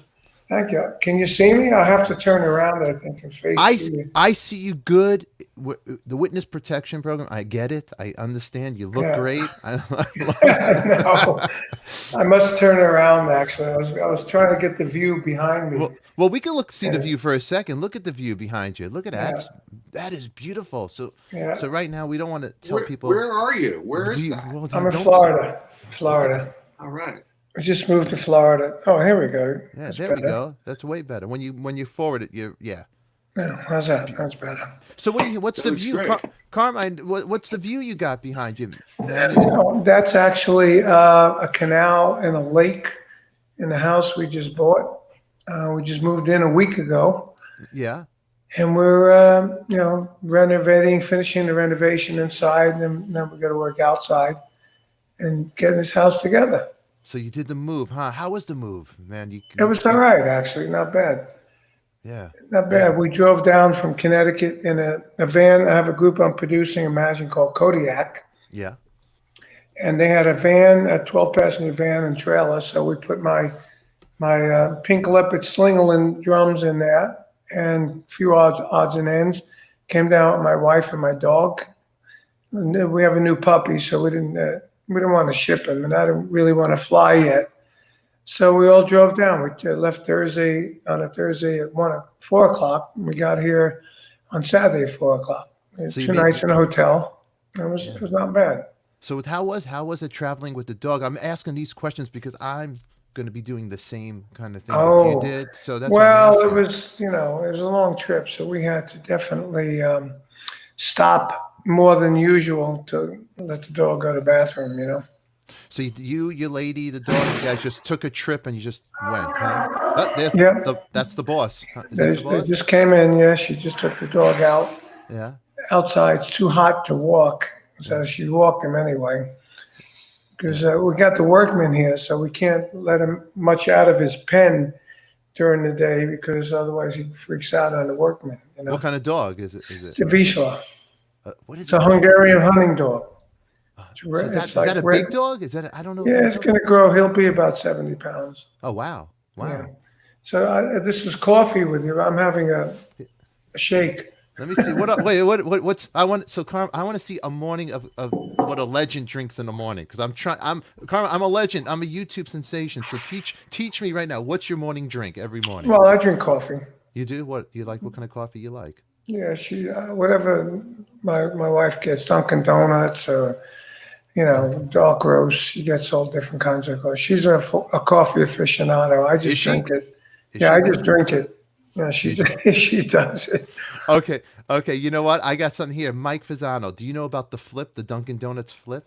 Speaker 6: Thank you. Can you see me? I'll have to turn around, I think, and face you.
Speaker 4: I see you good. The witness protection program. I get it. I understand. You look
Speaker 6: Yeah.
Speaker 4: great.
Speaker 6: No, I must turn around. Actually, I was trying to get the view behind me.
Speaker 4: Well, we can see the
Speaker 6: Yeah.
Speaker 4: view for a second. Look at the view behind you. Look at that.
Speaker 6: Yeah.
Speaker 4: That is beautiful. So,
Speaker 6: Yeah.
Speaker 4: so right now we don't want to tell people.
Speaker 2: Where are you? Where is
Speaker 4: we-
Speaker 2: that?
Speaker 4: well,
Speaker 6: I'm in
Speaker 4: don't-
Speaker 6: Florida. Florida.
Speaker 2: All right.
Speaker 6: I just moved to Florida. Oh, here we go.
Speaker 4: Yeah,
Speaker 6: That's
Speaker 4: there we
Speaker 6: better.
Speaker 4: go. That's way better. When you forward it, yeah.
Speaker 6: Yeah, how's that? That's better.
Speaker 4: So what's the
Speaker 2: looks
Speaker 4: view,
Speaker 2: great.
Speaker 4: Carmine? What's the view you got behind you?
Speaker 6: That's actually a canal and a lake in the house we just bought. We just moved in a week ago,
Speaker 4: Yeah.
Speaker 6: and we're renovating, finishing the renovation inside, and then we got to work outside and getting this house together.
Speaker 4: So you did the move, huh? How was the move, man?
Speaker 6: It was all right, actually, not bad.
Speaker 4: Yeah.
Speaker 6: Not bad. We drove down from Connecticut in a van. I have a group I'm producing, Imagine, called Kodiak.
Speaker 4: Yeah.
Speaker 6: And they had a van, a 12-passenger van and trailer. So we put my pink leopard Slingerland drums in there and a few odds and ends. Came down with my wife and my dog. And we have a new puppy, so we didn't want to ship him, and I didn't really want to fly yet. So we all drove down. We left on a Thursday at 4 o'clock. We got here on Saturday at 4 o'clock.
Speaker 4: So
Speaker 6: 2 nights in a hotel. It was not bad.
Speaker 4: So how was it traveling with the dog? I'm asking these questions because I'm going to be doing the same kind of thing that you did. So that's
Speaker 6: well, it was it was a long trip, so we had to definitely stop more than usual to let the dog go to the bathroom.
Speaker 4: So your lady, the dog, you guys just took a trip and you just went, huh? That's the boss. Is that the
Speaker 6: They
Speaker 4: boss?
Speaker 6: just came in. Yeah, she just took the dog out.
Speaker 4: Yeah.
Speaker 6: Outside, it's too hot to walk, so she walked him anyway. Because we got the workman here, so we can't let him much out of his pen during the day because otherwise he freaks out on the workman.
Speaker 4: What kind of dog is it?
Speaker 6: It's a Vizsla.
Speaker 4: What is
Speaker 6: It's a Hungarian hunting dog.
Speaker 4: So is that a big dog? Is that I don't know.
Speaker 6: Yeah, it's going to grow. He'll be about 70 pounds.
Speaker 4: Oh wow!
Speaker 6: Yeah. So this is coffee with you. I'm having a shake.
Speaker 4: Let me see. What's I want? So Carm, I want to see a morning of what a legend drinks in the morning because I'm a legend. I'm a YouTube sensation. So teach me right now. What's your morning drink every morning?
Speaker 6: Well, I drink coffee.
Speaker 4: You do? What you like? What kind of coffee you like?
Speaker 6: Yeah, she whatever my wife gets, Dunkin' Donuts or dark roast. She gets all different kinds of coffee. She's a coffee aficionado. I just drink it. I just drink it. Yeah, she does it.
Speaker 4: Okay. You know what? I got something here. Mike Fasano. Do you know about the flip, the Dunkin' Donuts flip?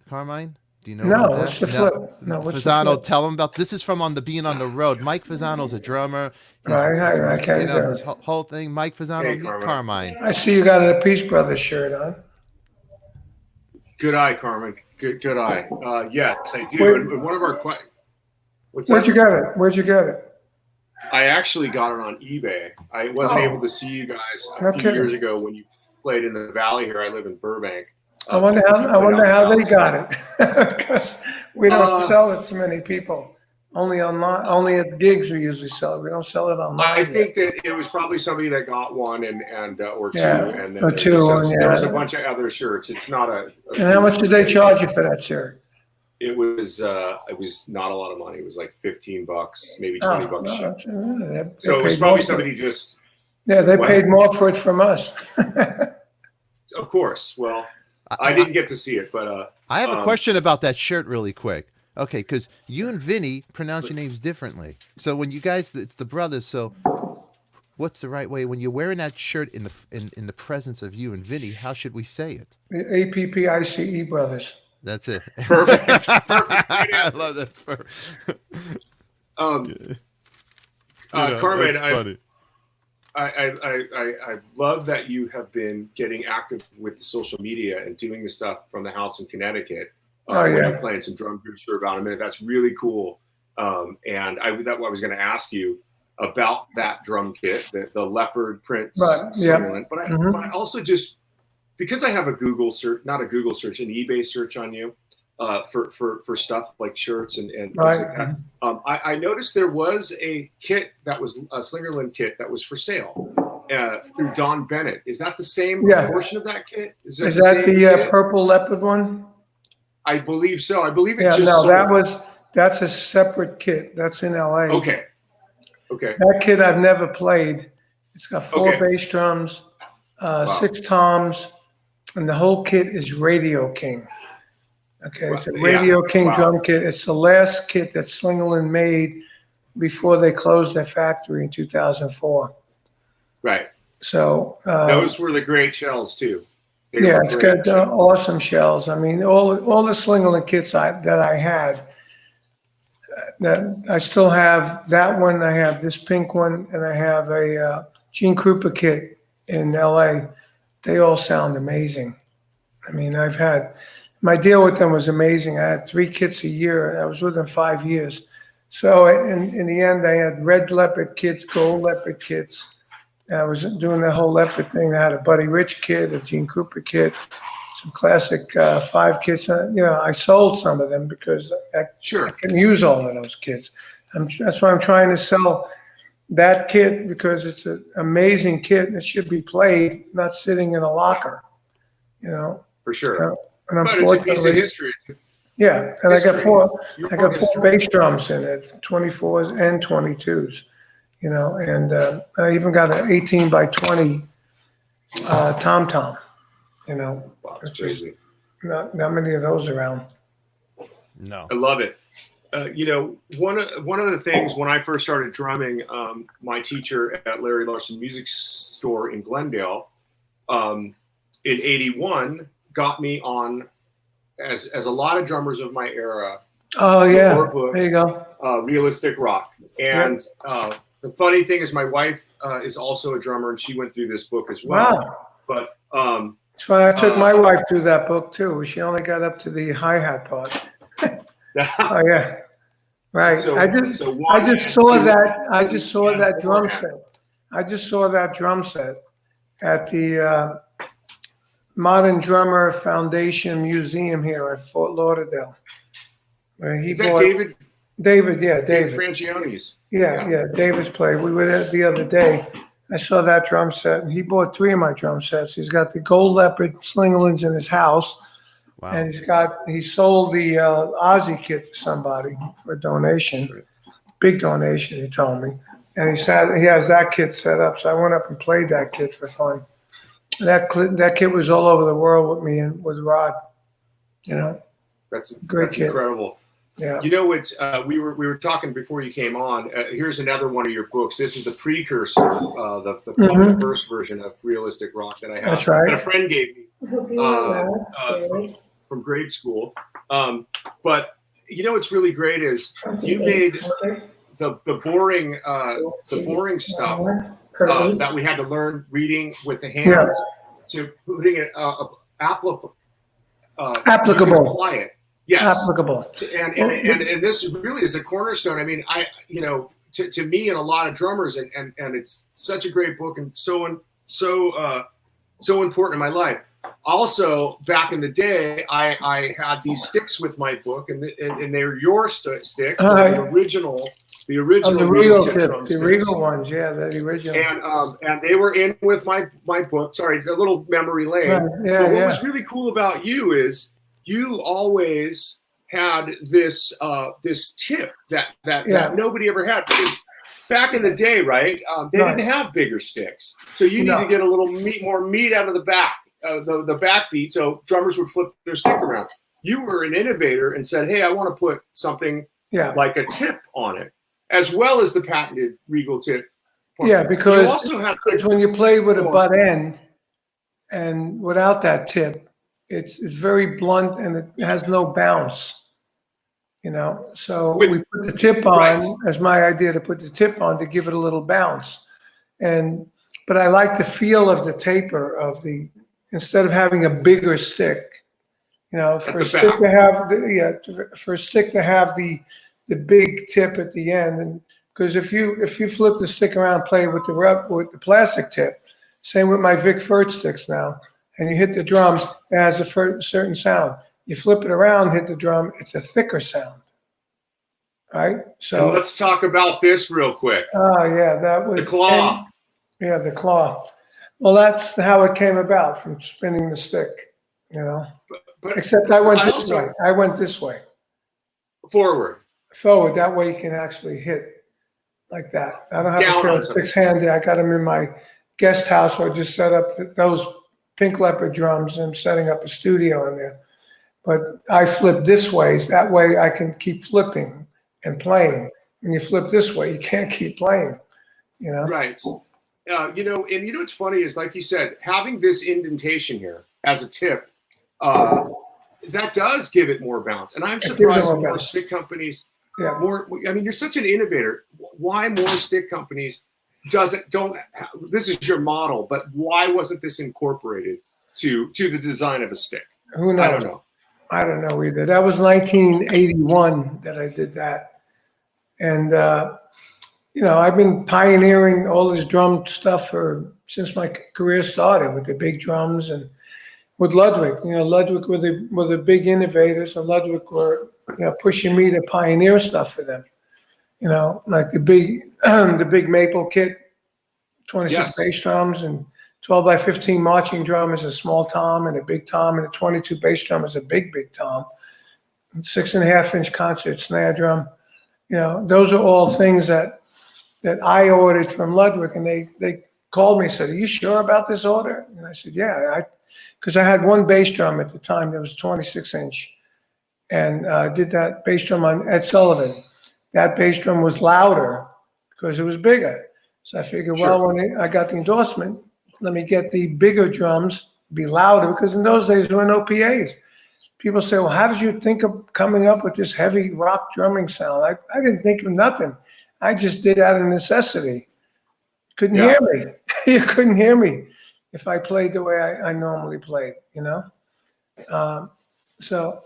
Speaker 4: Carmine? Do you know about that?
Speaker 6: What's the flip? No, what's
Speaker 4: Fasano,
Speaker 6: the flip?
Speaker 4: tell him about this. Is from on the Being on the Road. Mike Fasano's a drummer.
Speaker 6: Right.
Speaker 4: His whole thing. Mike Fasano,
Speaker 2: Hey,
Speaker 4: meet
Speaker 2: Carmine.
Speaker 4: Carmine.
Speaker 6: I see you got an Appice Brothers shirt on.
Speaker 2: Good eye, Carmen. Good eye. Yes, I do. And one of our
Speaker 6: Where'd you get it?
Speaker 2: I actually got it on eBay. I wasn't able to see you guys a few years ago when you played in the Valley here. I live in Burbank.
Speaker 6: I wonder how they got it because we don't sell it to many people. Only online, only at gigs we usually sell it. We don't sell it online.
Speaker 2: I think that it was probably somebody that got one and or two, and then
Speaker 6: or two.
Speaker 2: There was a bunch of other shirts. It's not a.
Speaker 6: And how much did they charge you for that shirt?
Speaker 2: It was not a lot of money. It was like $15, maybe $20 a shirt. So it was probably somebody just.
Speaker 6: Yeah, they paid more for it from us.
Speaker 2: Of course. Well, I didn't get to see it, but
Speaker 4: I have a question about that shirt really quick. Okay, because you and Vinny pronounce your names differently. So when you guys, it's the brothers. So what's the right way when you're wearing that shirt in the presence of you and Vinny? How should we say it?
Speaker 6: The APPICE Brothers.
Speaker 4: That's it.
Speaker 2: Perfect.
Speaker 4: I love that.
Speaker 2: Carmine, I love that you have been getting active with social media and doing the stuff from the house in Connecticut. You're playing some drum groups for about a minute. That's really cool. And I was going to ask you about that drum kit, the leopard print Sutherland. But I also just, because I have a Google search, not a Google search, an eBay search on you for stuff like shirts and things like that. I noticed there was a kit that was a Slingerland kit that was for sale through Don Bennett. Is that the same portion of that kit? Is that the
Speaker 6: purple leopard one?
Speaker 2: I believe so. I believe it just sold.
Speaker 6: That's a separate kit. That's in LA.
Speaker 2: Okay.
Speaker 6: That kit I've never played. It's got 4 bass drums, 6 toms, and the whole kit is Radio King. Okay, it's a Radio King drum kit. It's the last kit that Slingerland made before they closed their factory in 2004.
Speaker 2: Right.
Speaker 6: So
Speaker 2: Those were the great shells too. They
Speaker 6: yeah,
Speaker 2: were
Speaker 6: it's
Speaker 2: great
Speaker 6: got
Speaker 2: shells.
Speaker 6: awesome shells. I mean, all the Slingerland kits that I had, that I still have that one. I have this pink one, and I have a Gene Krupa kit in LA. They all sound amazing. I mean, my deal with them was amazing. I had 3 kits a year. I was with them 5 years. So in the end, I had red leopard kits, gold leopard kits. I was doing the whole leopard thing. I had a Buddy Rich kit, a Gene Krupa kit, some classic 5 kits. I sold some of them because I couldn't use all of those kits. That's why I'm trying to sell that kit, because it's an amazing kit and it should be played, not sitting in a locker.
Speaker 2: For sure.
Speaker 6: And
Speaker 2: But it's a piece of history.
Speaker 6: Yeah, and I got four
Speaker 2: history.
Speaker 6: bass drums in it, 24s and 22s. And I even got an 18 by 20 tom tom.
Speaker 2: Wow, that's crazy.
Speaker 6: Not many of those around.
Speaker 4: No.
Speaker 2: I love it. One of the things when I first started drumming, my teacher at Larry Larson Music Store in Glendale, in '81, got me on, as a lot of drummers of my era.
Speaker 6: Oh yeah,
Speaker 2: book,
Speaker 6: there you go.
Speaker 2: Realistic Rock. And the funny thing is, my wife is also a drummer, and she went through this book as well.
Speaker 6: Wow.
Speaker 2: But
Speaker 6: That's why I took my wife through that book too. She only got up to the hi-hat part. Oh yeah, right. I just saw that drum set. I just saw that drum set at the Modern Drummer Foundation Museum here at Fort Lauderdale. Where
Speaker 2: is that David?
Speaker 6: David, yeah, David.
Speaker 2: Francioni's.
Speaker 6: Yeah, David's play. We were there the other day. I saw that drum set, and he bought 3 of my drum sets. He's got the gold leopard Slingerlands in his house.
Speaker 4: Wow.
Speaker 6: And he sold the Ozzy kit to somebody for a donation, big donation, he told me. And he has that kit set up. So I went up and played that kit for fun. That kit was all over the world with me and with Rod.
Speaker 2: That's
Speaker 6: Great kit.
Speaker 2: incredible.
Speaker 6: Yeah.
Speaker 2: It's we were talking before you came on. Here's another one of your books. This is the precursor, the first version of Realistic Rock that I have.
Speaker 6: That's right.
Speaker 2: That a friend gave me from grade school. But what's really great is you made the boring stuff that we had to learn reading with the hands to putting it applicable. Quiet. Yes.
Speaker 6: Applicable.
Speaker 2: And this really is the cornerstone. I mean, to me and a lot of drummers, and it's such a great book and so important in my life. Also, back in the day, I had these sticks with my book, and they were your sticks, the original
Speaker 6: the Regal ones, yeah, the original.
Speaker 2: And they were in with my book. Sorry, a little memory lane. But what was really cool about you is you always had this tip that nobody ever had. Because back in the day, right? They didn't have bigger sticks, so you need to get a little more meat out of the back, the backbeat. So drummers would flip their stick around. You were an innovator and said, "Hey, I want to put something like a tip on it, as well as the patented Regal tip."
Speaker 6: Yeah, because when you play with a butt end and without that tip, it's very blunt and it has no bounce. So we put the tip on as my idea to put the tip on to give it a little bounce. But I like the feel of the taper instead of having a bigger stick, for a stick to have the big tip at the end. And because if you flip the stick around and play with the plastic tip, same with my Vic Firth sticks now, and you hit the drum, it has a certain sound. You flip it around, hit the drum, it's a thicker sound. Right? So
Speaker 2: and let's talk about this real quick.
Speaker 6: Oh yeah, that was
Speaker 2: the claw.
Speaker 6: The claw. Well, that's how it came about, from spinning the stick, But except I went this way. I went this way.
Speaker 2: Forward.
Speaker 6: That way you can actually hit like that. I don't have a pair of sticks handy. I got them in my guest house, so I just set up those pink leopard drums and setting up a studio in there. But I flip this way. That way I can keep flipping and playing. when you flip this way, you can't keep playing. You know.
Speaker 2: Right. What's funny is, like you said, having this indentation here as a tip, that does give it more bounce. And I'm surprised more stick companies.
Speaker 6: Yeah.
Speaker 2: You're such an innovator. Why more stick companies this is your model, but why wasn't this incorporated to the design of a stick?
Speaker 6: Who knows? I don't know either. That was 1981 that I did that. And, I've been pioneering all this drum stuff since my career started with the big drums and with Ludwig. Ludwig were the big innovators, and Ludwig were pushing me to pioneer stuff for them. Like the big maple kit, 26 bass drums, and 12 by 15 marching drum is a small tom, and a big tom, and a 22 bass drum is a big tom. 6.5-inch concert snare drum. Those are all things that I ordered from Ludwig, and they called me and said, "Are you sure about this order?" And I said, "Yeah," because I had one bass drum at the time that was 26-inch, and I did that bass drum on Ed Sullivan. That bass drum was louder because it was bigger. So I figured, well, when I got the endorsement, let me get the bigger drums be louder, because in those days there were no PAs. People say, well, how did you think of coming up with this heavy rock drumming sound? I didn't think of nothing. I just did out of necessity. Couldn't hear me. You couldn't hear me if I played the way I normally played, So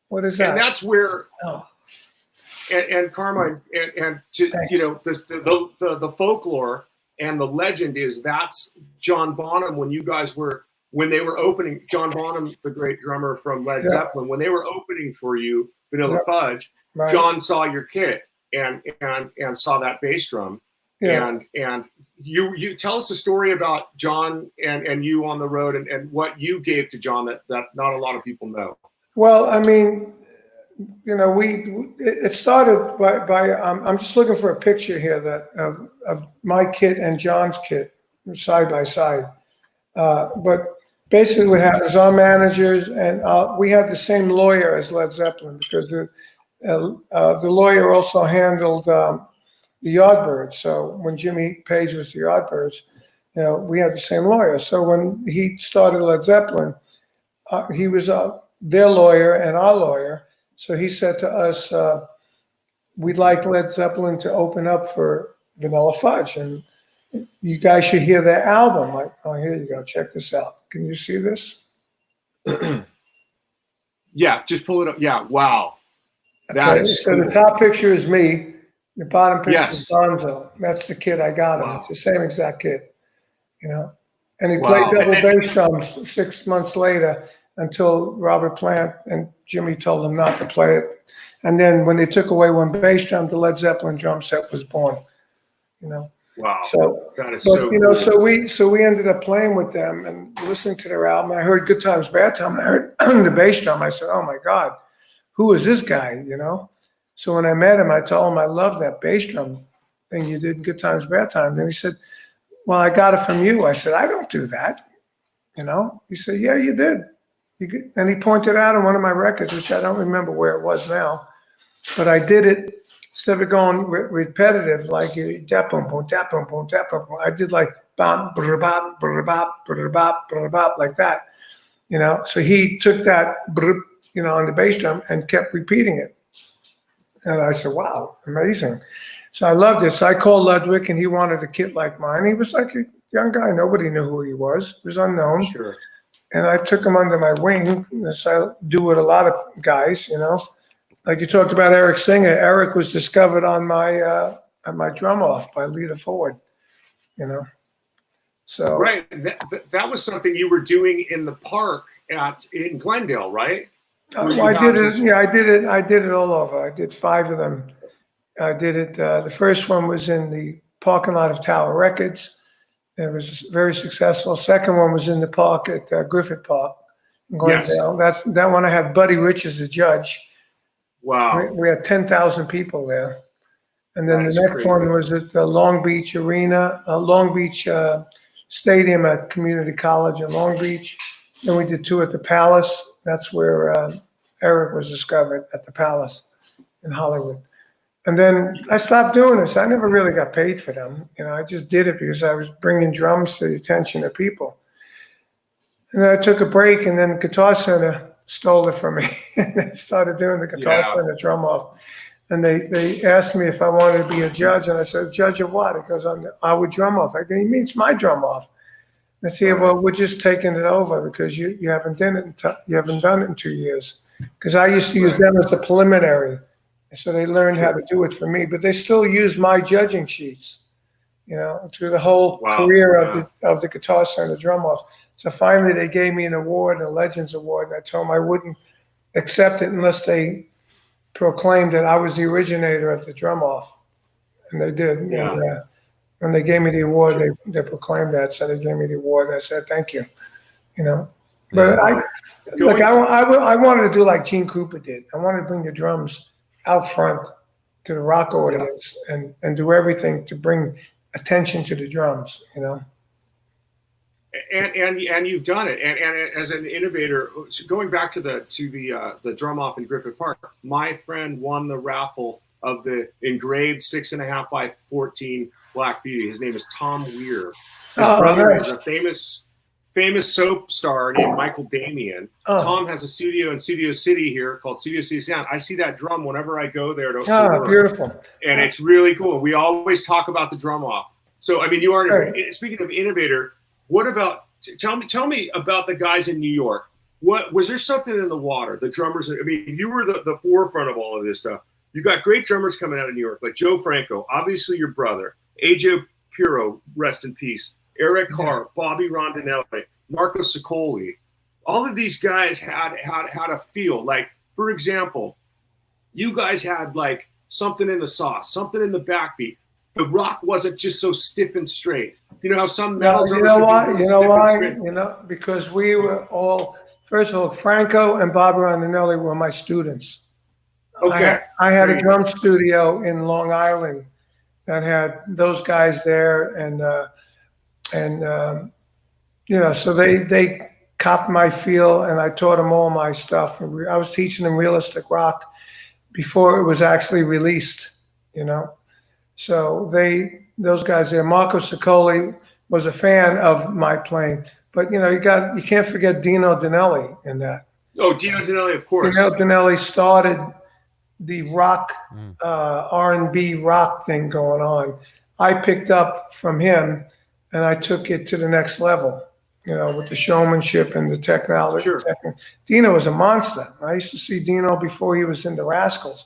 Speaker 6: what is that?
Speaker 2: And that's where, and Carmine, the folklore and the legend is that's John Bonham when they were opening, John Bonham, the great drummer from Led Zeppelin, when they were opening for you, Vanilla Fudge, John saw your kit and saw that bass drum. Yeah. And you tell us a story about John and you on the road and what you gave to John that not a lot of people know.
Speaker 6: Well, I mean, it started by I'm just looking for a picture here of my kit and John's kit side by side. But basically what happened is our managers and we had the same lawyer as Led Zeppelin, because the lawyer also handled the Yardbirds. So when Jimmy Page was the Yardbirds, we had the same lawyer. So when he started Led Zeppelin, he was their lawyer and our lawyer. So he said to us, we'd like Led Zeppelin to open up for Vanilla Fudge, and you guys should hear their album. Like, oh, here you go. Check this out. Can you see this?
Speaker 2: Yeah, just pull it up. Yeah, wow.
Speaker 6: So the top picture is me. The bottom picture is Gonzo. That's the kit I got him. It's the same exact kit, And he played double bass drums 6 months later until Robert Plant and Jimmy told him not to play it. And then when they took away one bass drum, the Led Zeppelin drum set was born.
Speaker 2: Wow.
Speaker 6: So,
Speaker 2: that is so cool.
Speaker 6: So we ended up playing with them and listening to their album. I heard Good Times, Bad Times. I heard the bass drum. I said, oh my God, who is this guy? So when I met him, I told him I love that bass drum thing you did in Good Times, Bad Times. And he said, well, I got it from you. I said, I don't do that. He said, yeah, you did. And he pointed out on one of my records, which I don't remember where it was now, but I did it. Instead of going repetitive, like dap boom boom dap boom boom dap boom boom, I did like bop bop bop bop like that, So he took that, on the bass drum and kept repeating it, and I said, "Wow, amazing!" So I loved it. So I called Ludwig, and he wanted a kit like mine. He was like a young guy; nobody knew who he was. It was unknown.
Speaker 2: Sure. And
Speaker 6: I took him under my wing, as I do with a lot of guys, Like you talked about Eric Singer. Eric was discovered on my drum off by Lita Ford, So
Speaker 2: right, that was something you were doing in the park in Glendale, right?
Speaker 6: I did it. Yeah, I did it all over. I did 5 of them. I did it. The first one was in the parking lot of Tower Records. It was very successful. Second one was in the park at Griffith Park in Glendale. Yes. That one I had Buddy Rich as a judge.
Speaker 2: Wow.
Speaker 6: We had 10,000 people there. And then the next one was at the Long Beach Arena, Long Beach Stadium at Community College in Long Beach. Then we did 2 at the Palace. That's where Eric was discovered, at the Palace in Hollywood. And then I stopped doing this. I never really got paid for them. I just did it because I was bringing drums to the attention of people. And then I took a break, and then Guitar Center stole it from me. And I started doing the Guitar Center drum off. And they asked me if I wanted to be a judge, and I said, "Judge of what?" It goes, "I would drum off." I go, "You mean it's my drum off?" They say, "Well, we're just taking it over because you haven't done it. You haven't done it in 2 years." Because I used to use them as the preliminary, so they learned how to do it for me. But they still use my judging sheets, through the whole career of the Guitar Center drum off. So finally, they gave me an award, a Legends Award, and I told them I wouldn't accept it unless they proclaimed that I was the originator of the drum off, and they did.
Speaker 2: Yeah.
Speaker 6: And, when they gave me the award, they proclaimed that, so they gave me the award, and I said thank you. But I wanted to do like Gene Krupa did. I wanted to bring the drums out front to the rock audience and do everything to bring attention to the drums.
Speaker 2: And you've done it. And as an innovator, going back to the drum off in Griffith Park, my friend won the raffle of the engraved 6.5 by 14 Black Beauty. His name is Tom Weir. His brother is a famous soap star named Michael Damian. Tom has a studio in Studio City here called Studio City Sound. I see that drum whenever I go there to work.
Speaker 6: Beautiful.
Speaker 2: And it's really cool. We always talk about the drum off. So, I mean, you are, speaking of innovator, what about, tell me about the guys in New York. What was there something in the water? The drummers, I mean, you were the forefront of all of this stuff. You got great drummers coming out of New York, like Joe Franco, obviously your brother, AJ Piro, rest in peace, Eric Carr, Bobby Rondinelli, Marco Ciccoli. All of these guys had a feel. Like, for example, you guys had like something in the sauce, something in the backbeat. The rock wasn't just so stiff and straight. You know how some metal drummers
Speaker 6: because we were all, first of all, Franco and Bobby Rondinelli were my students.
Speaker 2: Okay.
Speaker 6: I had a drum studio in Long Island that had those guys there, so they copped my feel, and I taught them all my stuff. I was teaching them realistic rock before it was actually released, So those guys there. Marco Ciccoli was a fan of my playing, but you can't forget Dino Danelli in that.
Speaker 2: Oh, Dino Danelli, of course.
Speaker 6: Dino Danelli started the rock, R&B rock thing going on. I picked up from him, and I took it to the next level, with the showmanship and the technology.
Speaker 2: Sure.
Speaker 6: Dino was a monster. I used to see Dino before he was in the Rascals.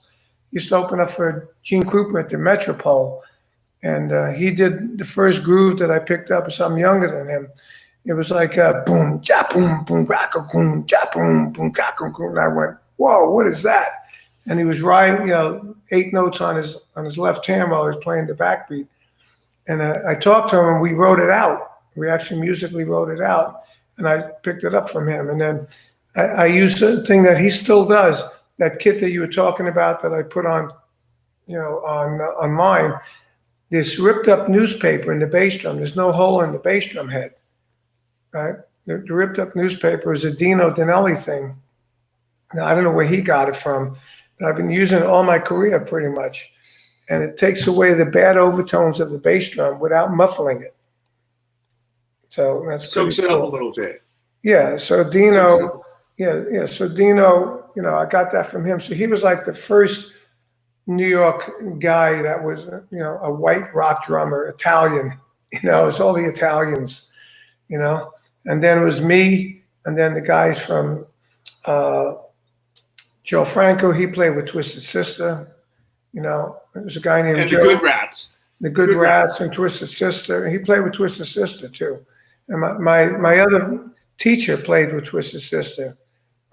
Speaker 6: He used to open up for Gene Krupa at the Metropole, and he did the first groove that I picked up as I'm younger than him. It was like boom, ja boom, boom, rocka boom, ja boom, boom, rocka boom. And I went, whoa, what is that? And he was riding, 8 notes on his left hand while he was playing the backbeat. And I talked to him, and we wrote it out. We actually musically wrote it out, and I picked it up from him. And then I used a thing that he still does, that kit that you were talking about that I put on, on mine. This ripped up newspaper in the bass drum. There's no hole in the bass drum head, right? The ripped up newspaper is a Dino Danelli thing. Now, I don't know where he got it from, but I've been using it all my career pretty much. And it takes away the bad overtones of the bass drum without muffling it. So that's
Speaker 2: soaks it up a little bit.
Speaker 6: Yeah. So Dino, So Dino, I got that from him. So he was like the first New York guy that was, a white rock drummer, Italian. It's all the Italians, And then it was me, and then the guys from Joe Franco. He played with Twisted Sister. There was a guy named Joe.
Speaker 2: The Good Rats.
Speaker 6: The Good Rats and Twisted Sister. He played with Twisted Sister too. And my other teacher played with Twisted Sister.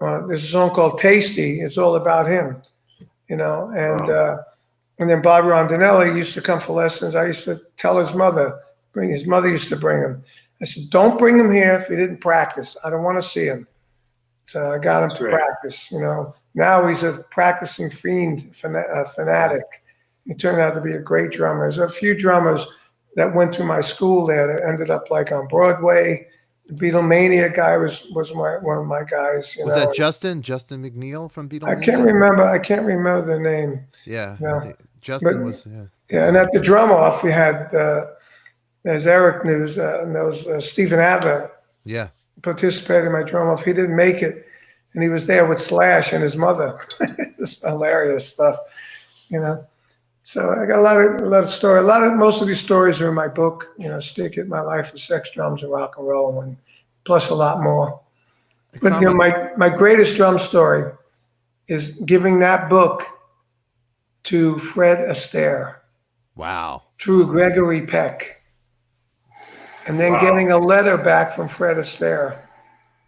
Speaker 6: There's a song called Tasty. It's all about him, and then Bobby Rondinelli used to come for lessons. I used to tell his mother used to bring him. I said, don't bring him here if he didn't practice. I don't want to see him. So I got him to practice, Now he's a practicing fanatic. He turned out to be a great drummer. There's a few drummers that went through my school there that ended up like on Broadway. The Beatlemania guy was one of my guys.
Speaker 4: Was that Justin McNeil from Beatlemania?
Speaker 6: I can't remember the name.
Speaker 4: Yeah, Justin was
Speaker 6: Yeah, and at the drum off, we had, as Eric knows, Stephen Adler
Speaker 4: yeah.
Speaker 6: participated in my drum off. He didn't make it, and he was there with Slash and his mother. It's hilarious stuff, you know. So I got a lot of story. Most of these stories are in my book. You know, Stick It, My Life of Sex, Drums, and Rock and Roll, and plus a lot more. But you know, my greatest drum story is giving that book to Fred Astaire.
Speaker 4: Wow.
Speaker 6: Through Gregory Peck. And then getting a letter back from Fred Astaire,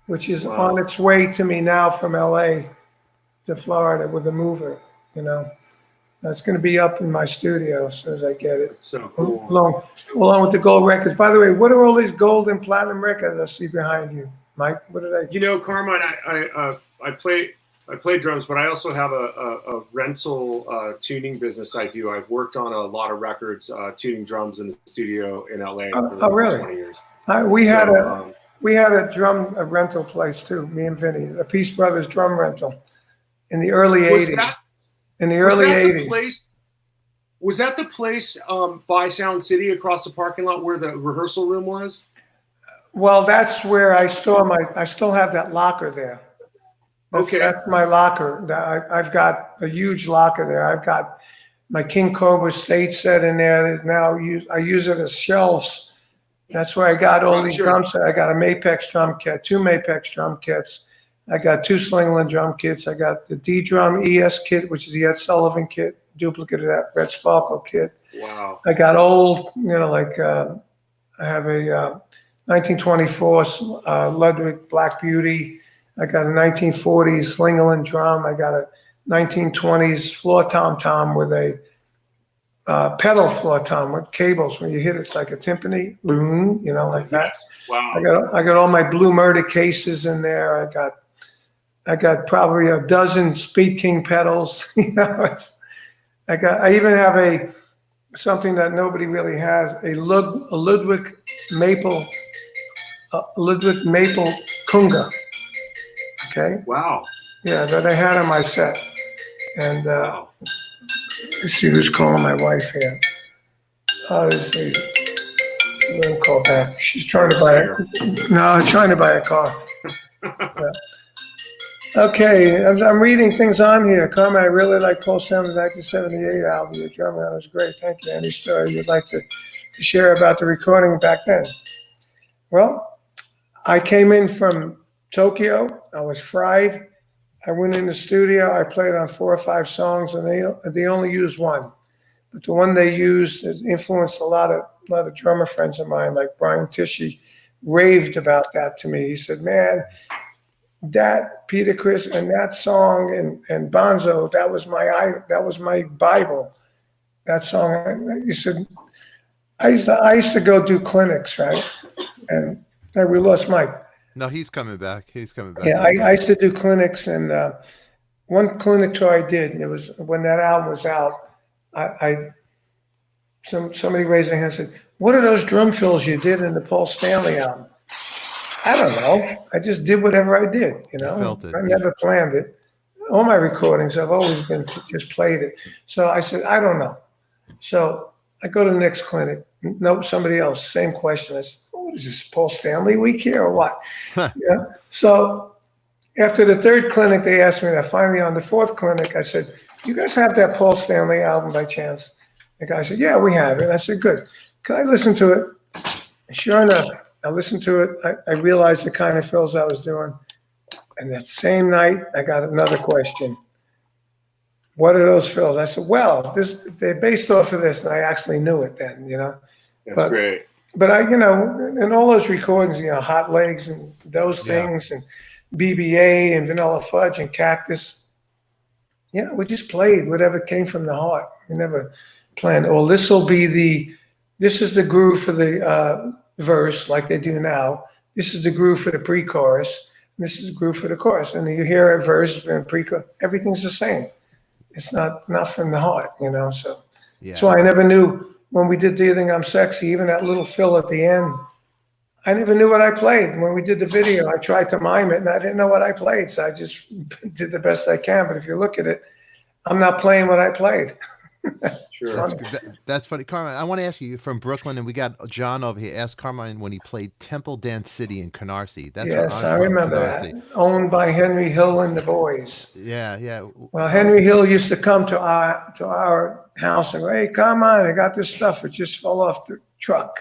Speaker 6: which is on its way to me now from LA to Florida with a mover, you know. That's going to be up in my studio as soon as I get it.
Speaker 2: That's so cool.
Speaker 6: Along with the gold records. By the way, what are all these gold and platinum records I see behind you, Mike? What are they?
Speaker 2: You know, Carmine, I play drums, but I also have a rental tuning business I do. I've worked on a lot of records tuning drums in the studio in LA for the
Speaker 6: really?
Speaker 2: 20 years.
Speaker 6: We had a drum rental place too, me and Vinny, the Peace Brothers drum rental in the early 80s. In the early 80s.
Speaker 2: Was that the place by Sound City across the parking lot where the rehearsal room was?
Speaker 6: Well, that's where I still have that locker there. That's my locker. I've got a huge locker there. I've got my King Cobra stage set in there. I use it as shelves. That's where I got all these drum sets. I got a Mapex drum kit, 2 Mapex drum kits. I got 2 Slingland drum kits. I got the D-Drum ES kit, which is the Ed Sullivan kit, duplicate of that Red Sparkle kit.
Speaker 2: Wow.
Speaker 6: I got old, you know, like I have a 1924 Ludwig Black Beauty. I got a 1940s Slingerland drum. I got a 1920s floor tom-tom with a pedal floor tom with cables. When you hit it, it's like a timpani, you know, like that.
Speaker 2: Wow.
Speaker 6: I got all my Blue Murder cases in there. I got probably a dozen Speed King pedals. You know, I even have something that nobody really has, a Ludwig Maple Kunga. Okay.
Speaker 2: Wow.
Speaker 6: Yeah, that I had on my set. And
Speaker 2: Wow.
Speaker 6: let's see who's calling my wife here. Let's see. Let me call back. She's trying to buy a car. Yeah. Okay, I'm reading things on here. Carmine, I really like Paul Stanley's 1978 album. Your drummer, that was great. Thank you. Any story you'd like to share about the recording back then? Well, I came in from Tokyo. I was fried. I went in the studio. I played on 4 or 5 songs, and they only used one. But the one they used has influenced a lot of drummer friends of mine, like Brian Tishy, raved about that to me. He said, "Man, that Peter Chris and that song and Bonzo, that was my Bible. That song." He said, I used to go do clinics, right? And we lost Mike.
Speaker 4: No, he's coming back.
Speaker 6: Yeah, I used to do clinics, and one clinic tour I did, and it was when that album was out. Somebody raised their hand and said, "What are those drum fills you did in the Paul Stanley album?" I don't know. I just did whatever I did, you know.
Speaker 4: Felt it.
Speaker 6: I never planned it. All my recordings, I've always been just played it. So I said, I don't know. So I go to the next clinic. Nope, somebody else. Same question. I said, what is this, Paul Stanley week here or what? Yeah. So after the 3rd clinic, they asked me that. Finally, on the 4th clinic, I said, "Do you guys have that Paul Stanley album by chance?" The guy said, "Yeah, we have it." I said, "Good. Can I listen to it?" And sure enough, I listened to it. I realized the kind of fills I was doing. And that same night, I got another question. "What are those fills?" I said, "Well, they're based off of this." And I actually knew it then, you know.
Speaker 2: That's great.
Speaker 6: But in all those recordings, you know, Hot Legs and those things, and BBA and Vanilla Fudge and Cactus. Yeah, we just played whatever came from the heart. We never planned, "Oh, this is the groove for the verse," like they do now. "This is the groove for the pre-chorus. This is the groove for the chorus." And you hear a verse and pre-chorus, everything's the same. It's not from the heart, you know. So that's why I never knew when we did "Do You Think I'm Sexy," even that little fill at the end. I never knew what I played. When we did the video, I tried to mime it, and I didn't know what I played. So I just did the best I can. But if you look at it, I'm not playing what I played.
Speaker 2: Sure.
Speaker 6: Funny.
Speaker 4: That's funny. Carmine, I want to ask you, you're from Brooklyn, and we got John over here. Asked Carmine when he played Temple Dance City in Canarsie. That's where
Speaker 6: Yes,
Speaker 4: I'm
Speaker 6: I
Speaker 4: from,
Speaker 6: remember
Speaker 4: Canarsie.
Speaker 6: that. Owned by Henry Hill and the boys.
Speaker 4: Yeah, yeah.
Speaker 6: Well, Henry Hill used to come to our house and go, "Hey, Carmine, I got this stuff. It just fell off the truck."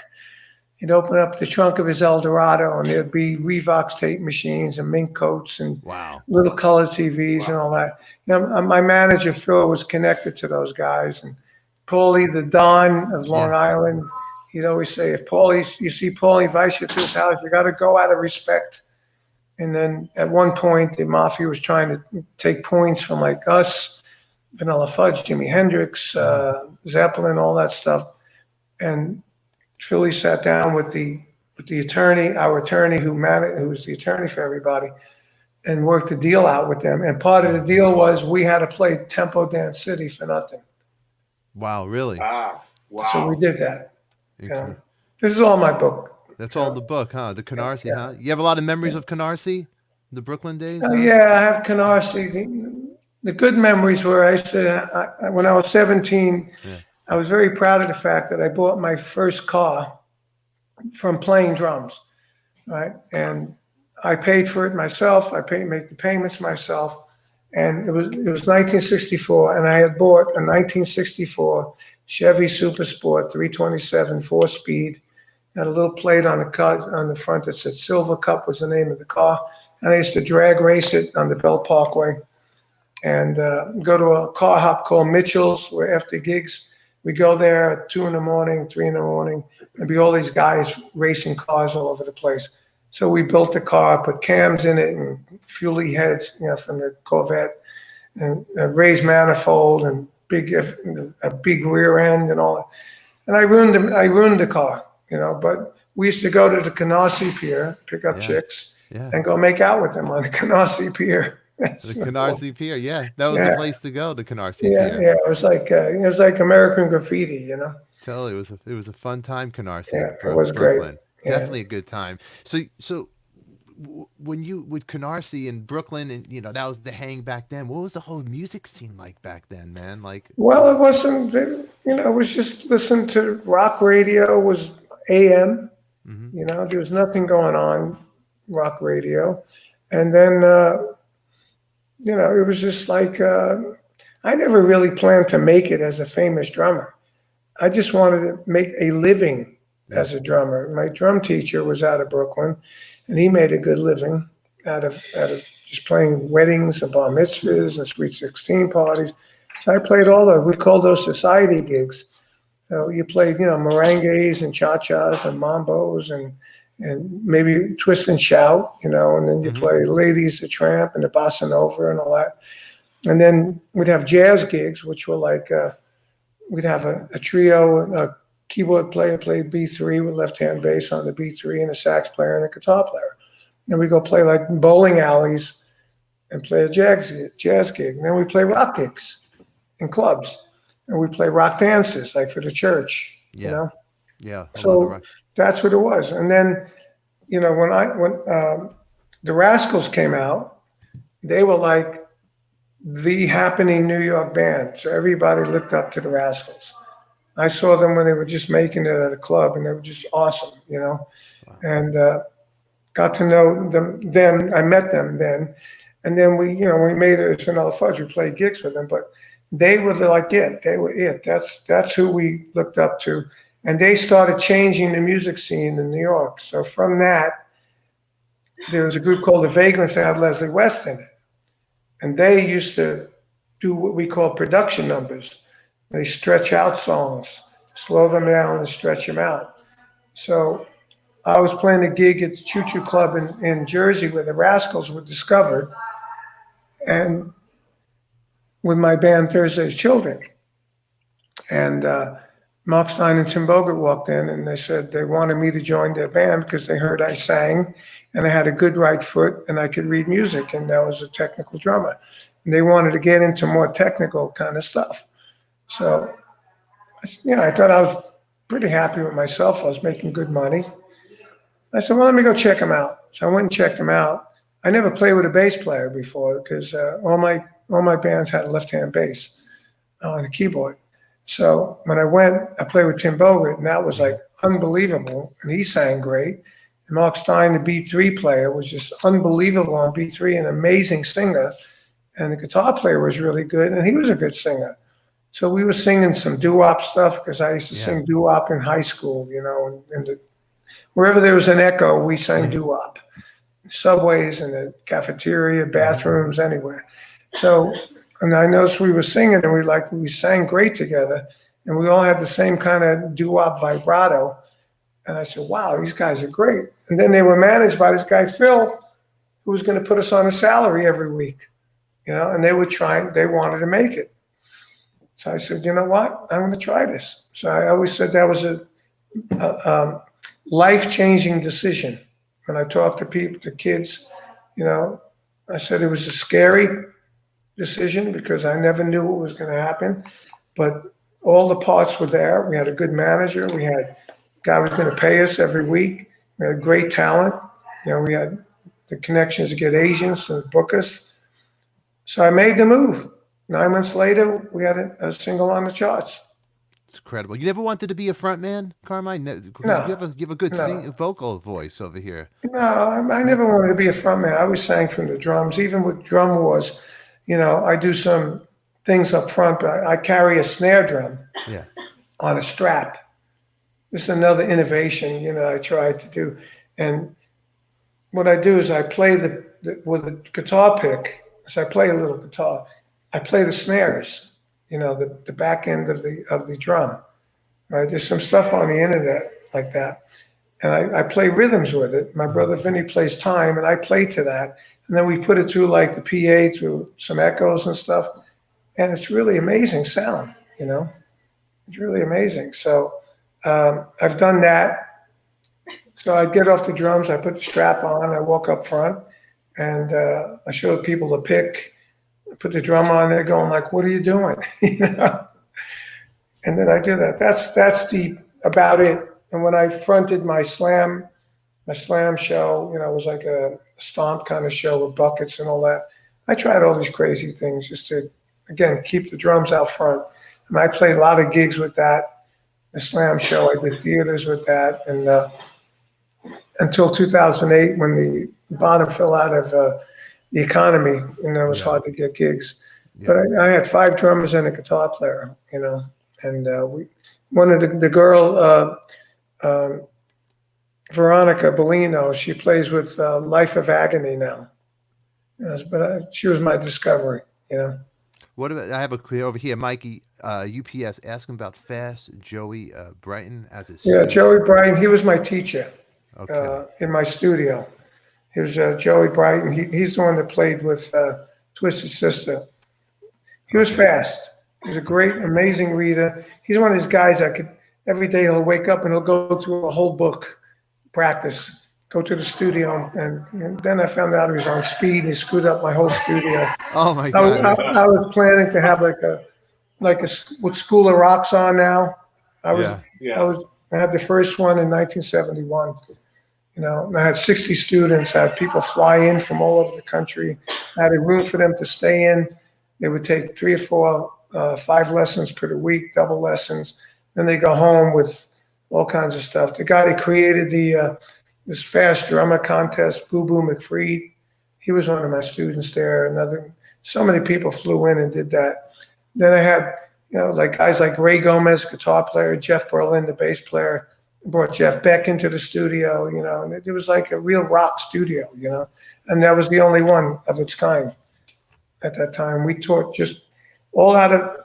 Speaker 6: He'd open up the trunk of his Eldorado, and there'd be Revox tape machines and mink coats and
Speaker 4: Wow.
Speaker 6: little color TVs and all that. You know, my manager Phil was connected to those guys, and Paulie the Don of Long Island. He'd always say, "If you see Paulie invites you to his house, you got to go out of respect." And then at one point, the mafia was trying to take points from like us, Vanilla Fudge, Jimi Hendrix, Zeppelin, all that stuff. And Philly sat down with the attorney, our attorney who was the attorney for everybody, and worked a deal out with them. And part of the deal was we had to play Tempo Dance City for nothing.
Speaker 4: Wow, really?
Speaker 2: Wow.
Speaker 6: So we did that.
Speaker 4: Okay.
Speaker 6: This is all my book.
Speaker 4: That's all in the book, huh? The Canarsie, huh? You have a lot of memories of Canarsie, the Brooklyn days? Huh?
Speaker 6: Yeah, I have Canarsie. The good memories were when I was 17, I was very proud of the fact that I bought my first car from playing drums, right? And I paid for it myself. Make the payments myself. And it was 1964, and I had bought a 1964 Chevy Super Sport 327 4-speed. Had a little plate on the front that said Silver Cup was the name of the car. And I used to drag race it on the Bell Parkway and go to a car hop called Mitchell's, where after gigs, we go there at 2 in the morning, 3 in the morning, and be all these guys racing cars all over the place. So we built the car, put cams in it and fuelie heads, from the Corvette, and a raised manifold and a big rear end and all that. And I ruined the car, but we used to go to the Canarsie Pier, pick up chicks, and go make out with them on the Canarsie Pier.
Speaker 4: The Canarsie Pier, that was the place to go. The Canarsie Pier.
Speaker 6: Yeah, it was like American Graffiti,
Speaker 4: Totally, it was a fun time, Canarsie.
Speaker 6: Yeah, it was Brooklyn. Great. Yeah.
Speaker 4: Definitely a good time. So when you with Canarsie in Brooklyn, and that was the hang back then. What was the whole music scene like back then, man?
Speaker 6: Well, it wasn't. It was just listen to rock radio. Was AM. Mm-hmm. There was nothing going on rock radio, and then it was just like I never really planned to make it as a famous drummer. I just wanted to make a living as a drummer. My drum teacher was out of Brooklyn, and he made a good living out of just playing weddings and bar mitzvahs and sweet 16 parties. So I played we called those society gigs. So you played, merengues and cha-chas and mambos and maybe twist and shout, and then you play Ladies the Tramp and the Bossa Nova and all that. And then we'd have jazz gigs, which were like, we'd have a trio, a keyboard player played B3 with left-hand bass on the B3 and a sax player and a guitar player. And we go play like bowling alleys and play a jazz gig. And then we play rock gigs in clubs. And we play rock dances like for the church,
Speaker 4: Yeah.
Speaker 6: So that's what it was. And then, when the Rascals came out, they were like the happening New York band. So everybody looked up to the Rascals. I saw them when they were just making it at a club, and they were just awesome, Wow. And got to know them. I met them then, and then we made it as Vanilla Fudge. We played gigs with them, but they were like it. They were it. That's who we looked up to, and they started changing the music scene in New York. So from that, there was a group called the Vagrants that had Leslie West in it, and they used to do what we call production numbers. They stretch out songs, slow them down and stretch them out. So I was playing a gig at the Choo Choo Club in Jersey where the Rascals were discovered, and with my band Thursday's Children. And Mark Stein and Tim Bogert walked in, and they said they wanted me to join their band because they heard I sang and I had a good right foot and I could read music, and I was a technical drummer. And they wanted to get into more technical kind of stuff. So, I thought I was pretty happy with myself. I was making good money. I said, well, let me go check them out. So I went and checked them out. I never played with a bass player before because all my bands had a left-hand bass on the keyboard. So when I went, I played with Tim Bogert, and that was like unbelievable. And he sang great. And Mark Stein, the B3 player, was just unbelievable on B3, an amazing singer. And the guitar player was really good, and he was a good singer. So we were singing some doo-wop stuff because I used to sing doo-wop in high school, and wherever there was an echo, we sang doo-wop. Subways, in the cafeteria, bathrooms, anywhere. So, and I noticed we were singing, and we sang great together, and we all had the same kind of doo-wop vibrato. And I said, wow, these guys are great. And then they were managed by this guy, Phil, who was going to put us on a salary every week, and they wanted to make it. So I said, you know what? I'm going to try this. So I always said that was a life-changing decision. When I talked to people, to kids, I said it was a scary decision because I never knew what was going to happen. But all the parts were there. We had a good manager. We had a guy who was going to pay us every week. We had great talent. We had the connections to get agents and book us. So I made the move. 9 months later, we had a single on the charts.
Speaker 4: It's incredible. You never wanted to be a front man, Carmine? No. You have a good vocal voice over here.
Speaker 6: No, I never wanted to be a front man. I always sang from the drums. Even with drum wars, I do some things up front, but I carry a snare drum on a strap. This is another innovation, I tried to do. And what I do is I play with a guitar pick. So I play a little guitar. I play the snares, the back end of the drum. Right? There's some stuff on the internet like that. And I play rhythms with it. My brother Vinny plays time, and I play to that. And then we put it through like the PA, through some echoes and stuff. And it's really amazing sound, It's really amazing. So I've done that. So I get off the drums, I put the strap on, I walk up front, and I show people the pick. Put the drum on there going like, what are you doing? And then I do that. That's about it. And when I fronted my slam show, it was like a stomp kind of show with buckets and all that. I tried all these crazy things just to, again, keep the drums out front. And I played a lot of gigs with that. The slam show, I did theaters with that. And until 2008, when the bottom fell out of the economy, it was hard to get gigs. But I had 5 drummers and a guitar player, and one of the girl, Veronica Bellino, she plays with Life of Agony now. But she was my discovery,
Speaker 4: What about, I have a query over here, Mikey, UPS, asking about Fast Joey Brighton as a student.
Speaker 6: Yeah, Joey Brighton, he was my teacher
Speaker 4: Okay.
Speaker 6: in my studio. He was Joey Brighton. He's the one that played with Twisted Sister. He was fast. He was a great, amazing reader. He's one of these guys every day he'll wake up and he'll go through a whole book, practice, go to the studio. And then I found out he was on speed and he screwed up my whole studio.
Speaker 4: Oh my God.
Speaker 6: I was planning to have what School of Rock's on now. I had the first one in 1971. And I had 60 students. I had people fly in from all over the country. I had a room for them to stay in. They would take 3 or 4, 5 lessons per week, double lessons. Then they go home with all kinds of stuff. The guy that created this fast drummer contest, Boo Boo McFreed, he was one of my students there. So many people flew in and did that. Then I had, like guys like Ray Gomez, guitar player, Jeff Berlin, the bass player. Brought Jeff Beck into the studio, and it was like a real rock studio, and that was the only one of its kind at that time. We taught just all out of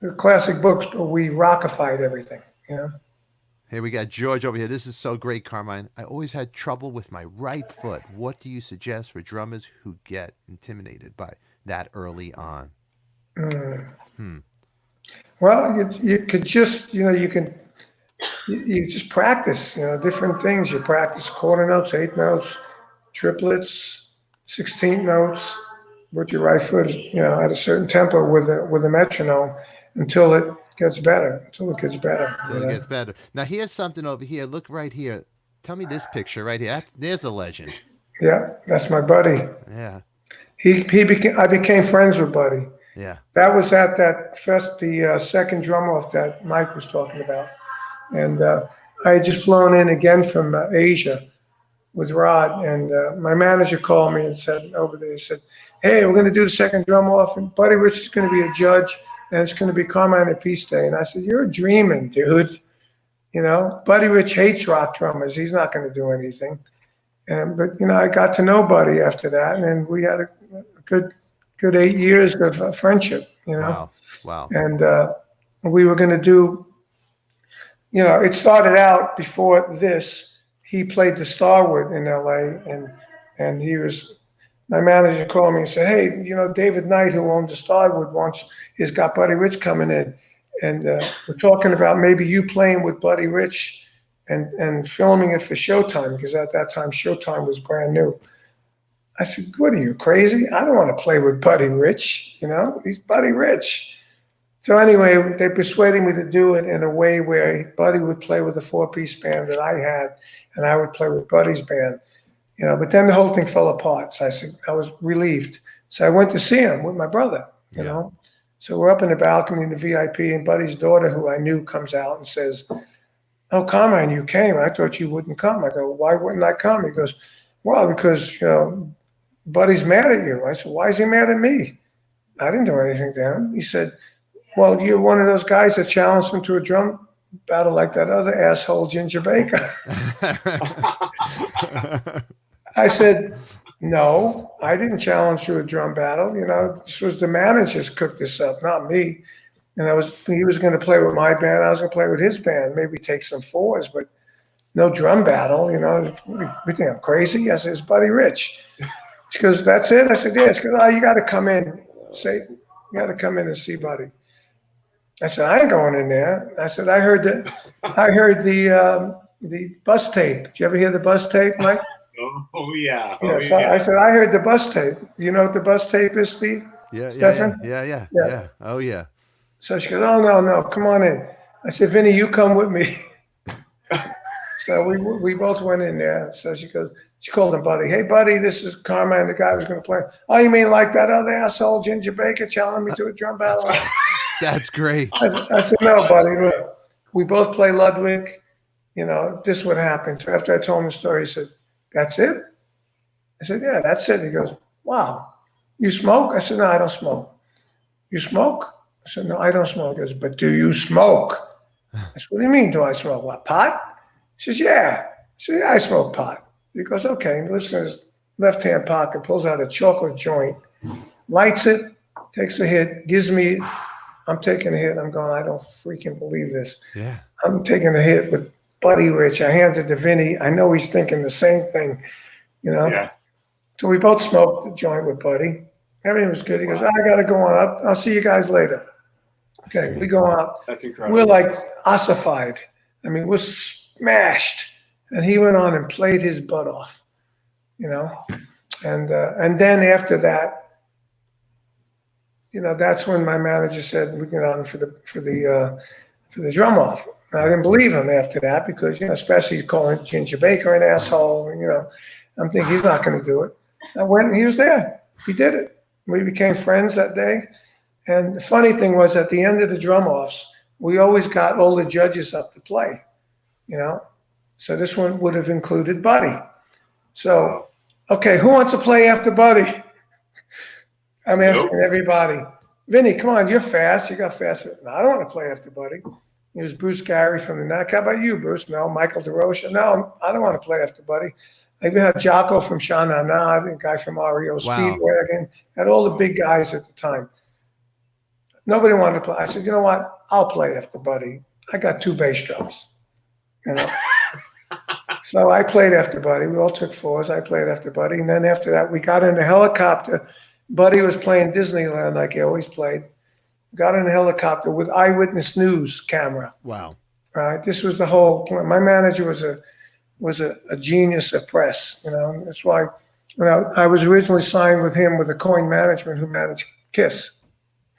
Speaker 6: the classic books, but we rockified everything,
Speaker 4: Here we got George over here. This is so great, Carmine. I always had trouble with my right foot. What do you suggest for drummers who get intimidated by that early on?
Speaker 6: Well, you could just, you just practice, different things. You practice quarter notes, 8 notes, triplets, 16th notes with your right foot, at a certain tempo with a metronome until it gets better. Until it gets better.
Speaker 4: Now here's something over here. Look right here. Tell me this picture right here. There's a legend.
Speaker 6: Yeah, that's my buddy.
Speaker 4: Yeah.
Speaker 6: I became friends with Buddy.
Speaker 4: Yeah.
Speaker 6: That was at the second drum off that Mike was talking about. And I had just flown in again from Asia with Rod, and my manager called me and said over there, he said, hey, we're going to do the second drum off, and Buddy Rich is going to be a judge, and it's going to be Carmine Appice Day. And I said, you're dreaming, dude. You know, Buddy Rich hates rock drummers. He's not going to do anything. But, you know, I got to know Buddy after that, and we had a good 8 years of friendship, you know.
Speaker 4: Wow.
Speaker 6: And we were going to do, you know, it started out before this. He played the Starwood in LA, and he was, my manager called me and said, hey, you know, David Knight, who owned the Starwood, he's got Buddy Rich coming in. And we're talking about maybe you playing with Buddy Rich and filming it for Showtime, because at that time Showtime was brand new. I said, what are you, crazy? I don't want to play with Buddy Rich, you know, he's Buddy Rich. So anyway, they persuaded me to do it in a way where Buddy would play with the 4-piece band that I had, and I would play with Buddy's band, you know. But then the whole thing fell apart. So I said, I was relieved. So I went to see him with my brother, you know. So we're up in the balcony in the VIP, and Buddy's daughter, who I knew, comes out and says, oh, Carmine, you came. I thought you wouldn't come. I go, why wouldn't I come? He goes, well, because, you know, Buddy's mad at you. I said, why is he mad at me? I didn't do anything to him. He said, well, you're one of those guys that challenged him to a drum battle like that other asshole, Ginger Baker. I said, no, I didn't challenge to a drum battle. You know, this was the managers cooked this up, not me. And he was going to play with my band. I was going to play with his band, maybe take some fours, but no drum battle. You know, you think I'm crazy? I said, it's Buddy Rich. She goes, that's it? I said, yeah. She goes, oh, you got to come in. You got to come in and see Buddy. I said, I ain't going in there. I said, I heard the bus tape. Did you ever hear the bus tape, Mike?
Speaker 2: Oh yeah.
Speaker 6: Yeah. So I said, I heard the bus tape. You know what the bus tape is, Steve?
Speaker 4: Yeah.
Speaker 6: Stefan?
Speaker 4: Yeah. Oh yeah.
Speaker 6: So she goes, oh no, come on in. I said, Vinny, you come with me. So we both went in there. So she called him Buddy. Hey, Buddy, this is Carmine, the guy who's going to play. Oh, you mean like that other asshole, Ginger Baker, challenging me to a drum battle?
Speaker 4: That's great.
Speaker 6: I said, no, Buddy, look, we both play Ludwig. You know, this would happen. So after I told him the story, he said, that's it? I said, yeah, that's it. He goes, wow, you smoke? I said, no, I don't smoke. You smoke? I said, no, I don't smoke. He goes, but do you smoke? I said, what do you mean, do I smoke? What, pot? He says, yeah. I said, yeah, I smoke pot. He goes, okay. He lifts in his left-hand pocket, pulls out a chocolate joint, lights it, takes a hit, gives me, I'm taking a hit. I'm going, I don't freaking believe this.
Speaker 4: Yeah.
Speaker 6: I'm taking a hit with Buddy Rich. I hand it to Vinny. I know he's thinking the same thing, you know?
Speaker 2: Yeah.
Speaker 6: So we both smoked the joint with Buddy. Everything was good. He goes, I got to go on. I'll see you guys later. Okay, we go out.
Speaker 2: That's incredible.
Speaker 6: We're like ossified. I mean, we're smashed. And he went on and played his butt off, you know? And then after that, you know, that's when my manager said we get on for the drum off. And I didn't believe him after that because, you know, especially calling Ginger Baker an asshole, you know, I'm thinking he's not going to do it. I went and he was there. He did it. We became friends that day. And the funny thing was at the end of the drum offs, we always got all the judges up to play, you know. So this one would have included Buddy. So, okay, who wants to play after Buddy? I'm asking everybody. Vinny, come on, you're fast. You got fast. No, I don't want to play after Buddy. It was Bruce Gary from the Knack. How about you, Bruce? No, Michael DeRocha. No, I don't want to play after Buddy. I even had Jocko from Sha Na Na, the guy from REO Speedwagon. Had all the big guys at the time. Nobody wanted to play. I said, you know what? I'll play after Buddy. I got 2 bass drums. You know. So I played after Buddy. We all took 4s. I played after Buddy. And then after that, we got in a helicopter. Buddy was playing Disneyland like he always played. Got in a helicopter with Eyewitness News camera.
Speaker 4: Wow.
Speaker 6: Right. This was the whole point. My manager was a genius of press. You know, that's why I was originally signed with him with the Coin Management who managed Kiss.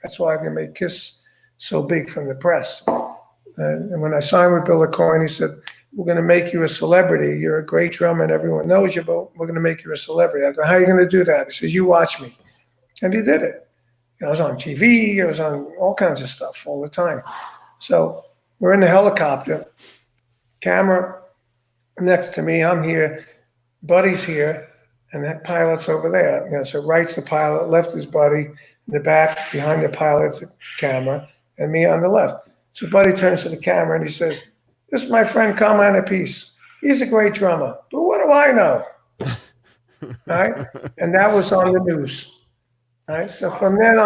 Speaker 6: That's why they made Kiss so big from the press. And when I signed with Bill Coin, he said, we're going to make you a celebrity. You're a great drummer and everyone knows you, but we're going to make you a celebrity. I go, how are you going to do that? He says, you watch me. And he did it. I was on TV. I was on all kinds of stuff all the time. So we're in the helicopter, camera next to me. I'm here, Buddy's here, and that pilot's over there. So right's the pilot, left is Buddy. In the back, behind the pilot's the camera, and me on the left. So Buddy turns to the camera and he says, "This is my friend Carmine Appice. He's a great drummer, but what do I know?" Right? And that was on the news. Right? So from then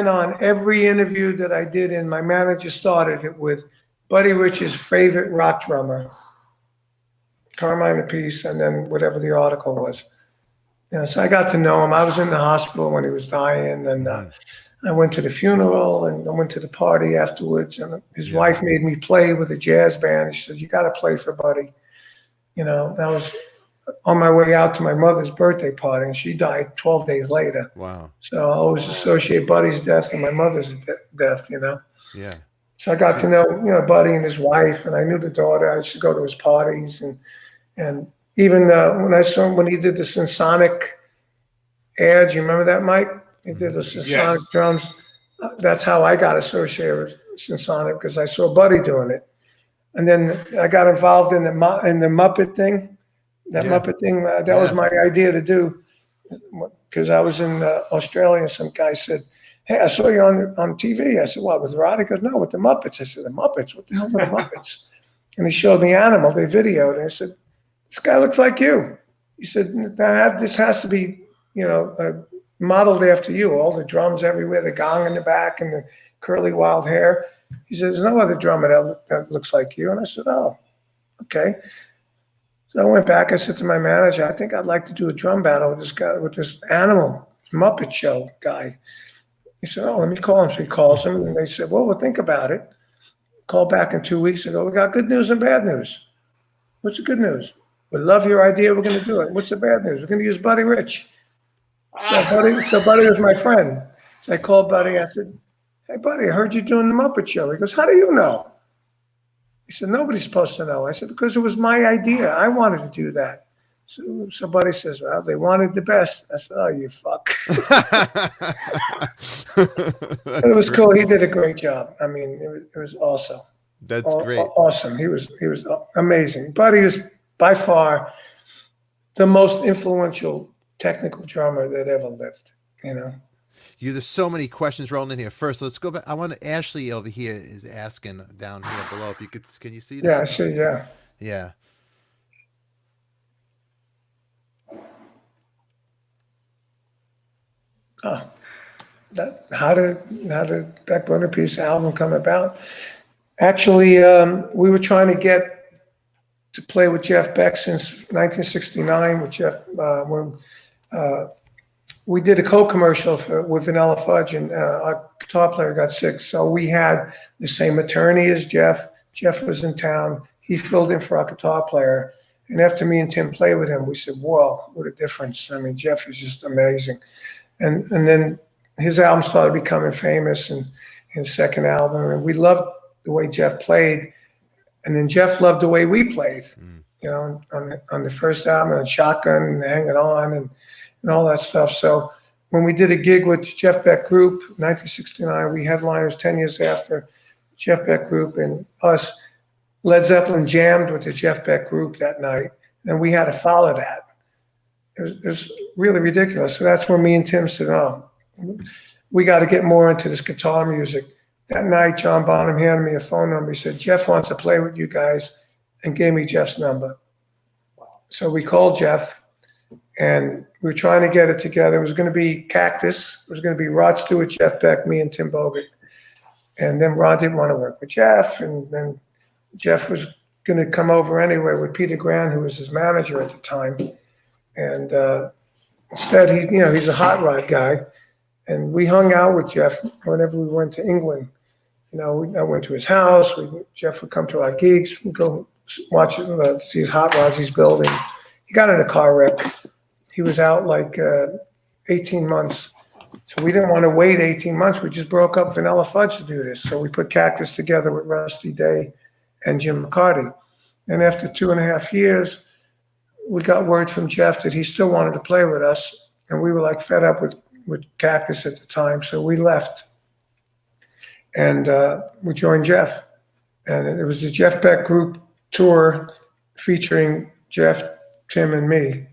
Speaker 6: on, every interview that I did my manager started it with Buddy Rich's favorite rock drummer, Carmine Appice, and then whatever the article was. So I got to know him. I was in the hospital when he was dying, and I went to the funeral, and I went to the party afterwards. And his wife made me play with a jazz band. She said, "You got to play for Buddy." I was on my way out to my mother's birthday party, and she died 12 days later.
Speaker 4: Wow.
Speaker 6: So I always associate Buddy's death and my mother's death,
Speaker 4: Yeah.
Speaker 6: So I got to know, Buddy and his wife, and I knew the daughter. I used to go to his parties, and even when I saw him when he did the Sensonic ad, you remember that, Mike? He did the Sensonic drums. That's how I got associated with Sensonic, because I saw Buddy doing it. And then I got involved in the Muppet thing. Muppet thing, that was my idea to do, because I was in Australia, and some guy said, "Hey, I saw you on TV." I said, "What, with Rod?" He goes, "No, with the Muppets." I said, "The Muppets? What the hell are the Muppets?" And he showed me Animal. They videoed, and I said, "This guy looks like you." He said, "This has to be, modeled after you. All the drums everywhere, the gong in the back, and the curly wild hair." He said, "There's no other drummer that looks like you." And I said, "Oh, okay." So I went back. I said to my manager, "I think I'd like to do a drum battle with this guy, with this Animal Muppet Show guy." He said, "Oh, let me call him." So he calls him, and they said, "Well, we'll think about it." Called back in 2 weeks ago. "We got good news and bad news." "What's the good news?" "We love your idea. We're going to do it." "What's the bad news?" "We're going to use Buddy Rich." So Buddy was my friend. So I called Buddy. I said, "Hey, Buddy, I heard you doing the Muppet Show." He goes, "How do you know?" He said, "Nobody's supposed to know." I said, "Because it was my idea. I wanted to do that." So Buddy says, "Well, they wanted the best." I said, "Oh, you fuck." It was cool. He did a great job. I mean, it was awesome.
Speaker 4: That's great.
Speaker 6: Awesome. He was amazing. Buddy was by far the most influential technical drummer that ever lived.
Speaker 4: There's so many questions rolling in here. First, let's go back. I want Ashley over here is asking down here below. If you can you see that?
Speaker 6: Yeah, I see. Yeah.
Speaker 4: Yeah.
Speaker 6: How did Beck Appice album come about? Actually, we were trying to get to play with Jeff Beck since 1969 with Jeff when we did a co-commercial with Vanilla Fudge, and our guitar player got sick. So we had the same attorney as Jeff. Jeff was in town. He filled in for our guitar player. And after me and Tim played with him, we said, "Whoa, what a difference." I mean, Jeff is just amazing. And then his album started becoming famous, and his second album. And we loved the way Jeff played. And then Jeff loved the way we played, on the first album, and Shotgun and Hanging On and all that stuff. So when we did a gig with Jeff Beck Group, 1969, we headliners 10 years after Jeff Beck Group and us. Led Zeppelin jammed with the Jeff Beck Group that night, and we had to follow that. It was really ridiculous. So that's when me and Tim said, "Oh, we got to get more into this guitar music." That night, John Bonham handed me a phone number. He said, "Jeff wants to play with you guys," and gave me Jeff's number. So we called Jeff, and we were trying to get it together. It was going to be Cactus. It was going to be Rod Stewart, Jeff Beck, me, and Tim Bogert. And then Ron didn't want to work with Jeff, and then Jeff was going to come over anyway with Peter Grant, who was his manager at the time. And instead, he's a hot rod guy. And we hung out with Jeff whenever we went to England. I went to his house. Jeff would come to our gigs. We'd go watch see his hot rods he's building. He got in a car wreck. He was out like 18 months. So we didn't want to wait 18 months. We just broke up Vanilla Fudge to do this. So we put Cactus together with Rusty Day and Jim McCarty. And after 2.5 years, we got word from Jeff that he still wanted to play with us. And we were like fed up with with Cactus at the time, so we left. And we joined Jeff. And it was the Jeff Beck group tour featuring Jeff, Tim, and me.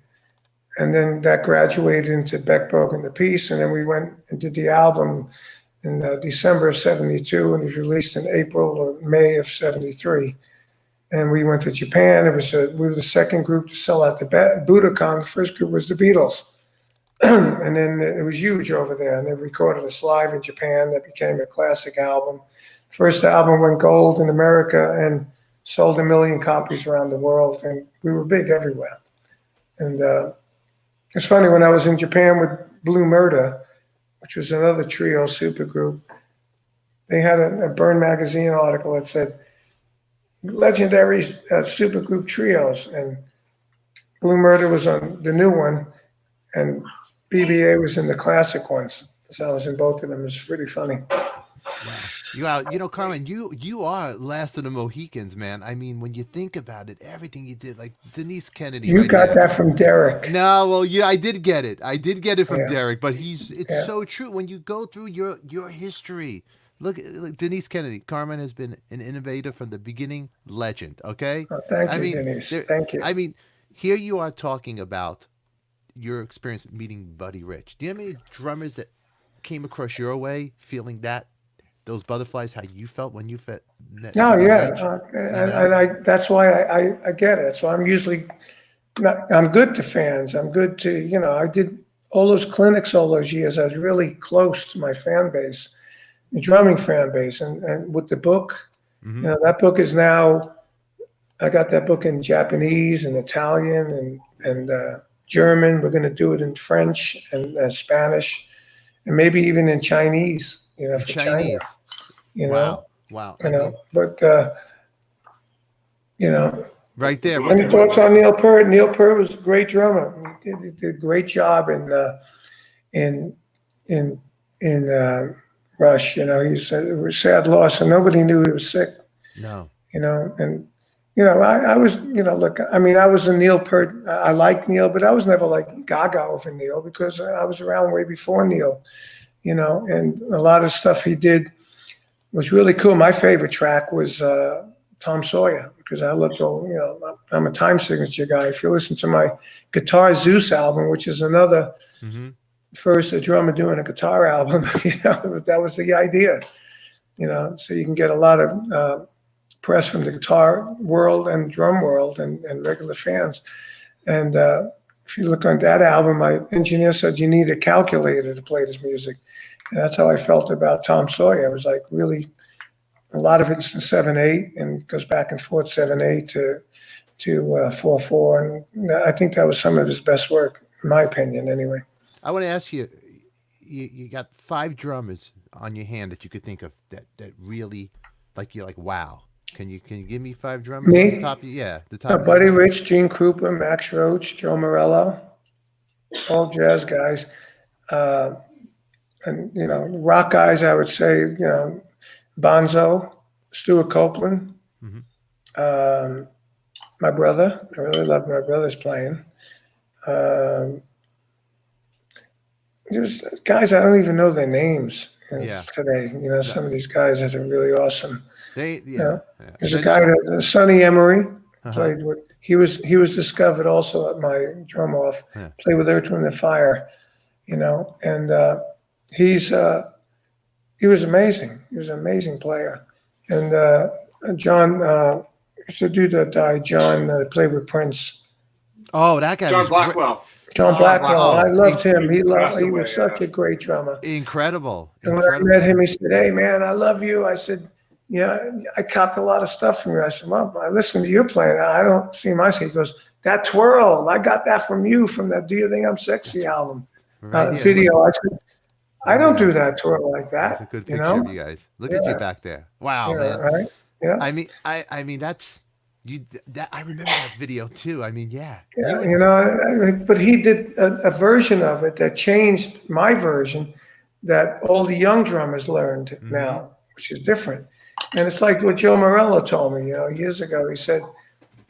Speaker 6: And then that graduated into Beck Broken the Peace. And then we went and did the album in December of 72, and it was released in April or May of 73. And we went to Japan. We were the second group to sell out the Budokan. The first group was the Beatles. And then it was huge over there. And they recorded us live in Japan. That became a classic album. First album went gold in America and sold 1 million copies around the world. And we were big everywhere. And it's funny, when I was in Japan with Blue Murder, which was another trio supergroup, they had a Burn magazine article that said, legendary supergroup trios. And Blue Murder was on the new one, and BBA was in the classic ones. So I was in both of them. It was pretty funny.
Speaker 4: Wow. You know, Carmine, you are last of the Mohicans, man. I mean, when you think about it, everything you did, like Denise Kennedy.
Speaker 6: You got that from Derek.
Speaker 4: No, well, yeah, I did get it. From
Speaker 6: Yeah.
Speaker 4: Derek, but it's so true. When you go through your history, look, Denise Kennedy, Carmine has been an innovator from the beginning, legend. Okay.
Speaker 6: Oh, thank you, Denise. Thank you.
Speaker 4: I mean, here you are talking about your experience meeting Buddy Rich. Do you have any drummers that came across your way feeling those butterflies, how you felt when you met?
Speaker 6: No,
Speaker 4: Buddy
Speaker 6: yeah,
Speaker 4: Rich?
Speaker 6: that's why I get it. So I'm usually I'm good to fans. I'm good to, I did all those clinics all those years. I was really close to my fan base, the drumming fan base, and with the book, that book is now. I got that book in Japanese and Italian and German. We're going to do it in French and Spanish, and maybe even in Chinese. For
Speaker 4: Chinese.
Speaker 6: China.
Speaker 4: Wow.
Speaker 6: But
Speaker 4: Right there.
Speaker 6: Any thoughts on Neil Peart? Neil Peart was a great drummer. He did a great job in Rush. He's a sad loss, and nobody knew he was sick.
Speaker 4: No.
Speaker 6: I was, look, I mean, I was a Neil Peart. I like Neil, but I was never like gaga over Neil because I was around way before Neil, and a lot of stuff he did was really cool. My favorite track was Tom Sawyer, because I loved I'm a time signature guy. If you listen to my Guitar Zeus album, which is another first a drummer doing a guitar album, that was the idea, so you can get a lot of press from the guitar world and drum world and regular fans. And if you look on that album, my engineer said you need a calculator to play this music. And that's how I felt about Tom Sawyer. It was like really, a lot of it's in 7/8 and goes back and forth 7/8 to 4/4. And I think that was some of his best work, in my opinion, anyway.
Speaker 4: I want to ask you, you got 5 drummers on your hand that you could think of that really, like, you're like, wow. Can you give me 5 drummers?
Speaker 6: Me?
Speaker 4: The top.
Speaker 6: Buddy Rich, Gene Krupa, Max Roach, Joe Morello, all jazz guys. And, rock guys, I would say, Bonzo, Stewart Copeland, my brother. I really love my brother's playing. There's guys, I don't even know their names today. Some of these guys that are really awesome. There's a guy that Sonny Emery played with. He was discovered also at my drum off. Played with Earth, Wind and Fire, and he was amazing. He was an amazing player. And John, it's a dude that died. John played with Prince.
Speaker 4: Oh, that guy.
Speaker 2: John Blackwell.
Speaker 6: John Blackwell. I loved him. He
Speaker 2: away,
Speaker 6: was such a great drummer.
Speaker 4: Incredible.
Speaker 6: And when I met him, he said, "Hey, man, I love you." I said, "Yeah, I copped a lot of stuff from you." I said, "Well, I listened to your playing. I don't see my." He goes, "That twirl, I got that from you from that Do You Think I'm Sexy album video." I said, "I don't do that twirl like that."
Speaker 4: That's a good picture of you guys. Look at you back there. Wow, man.
Speaker 6: Right? Yeah.
Speaker 4: I mean, that's you. I remember that video too. I mean, yeah.
Speaker 6: But he did a version of it that changed my version that all the young drummers learned now, which is different. And it's like what Joe Morello told me, years ago. He said,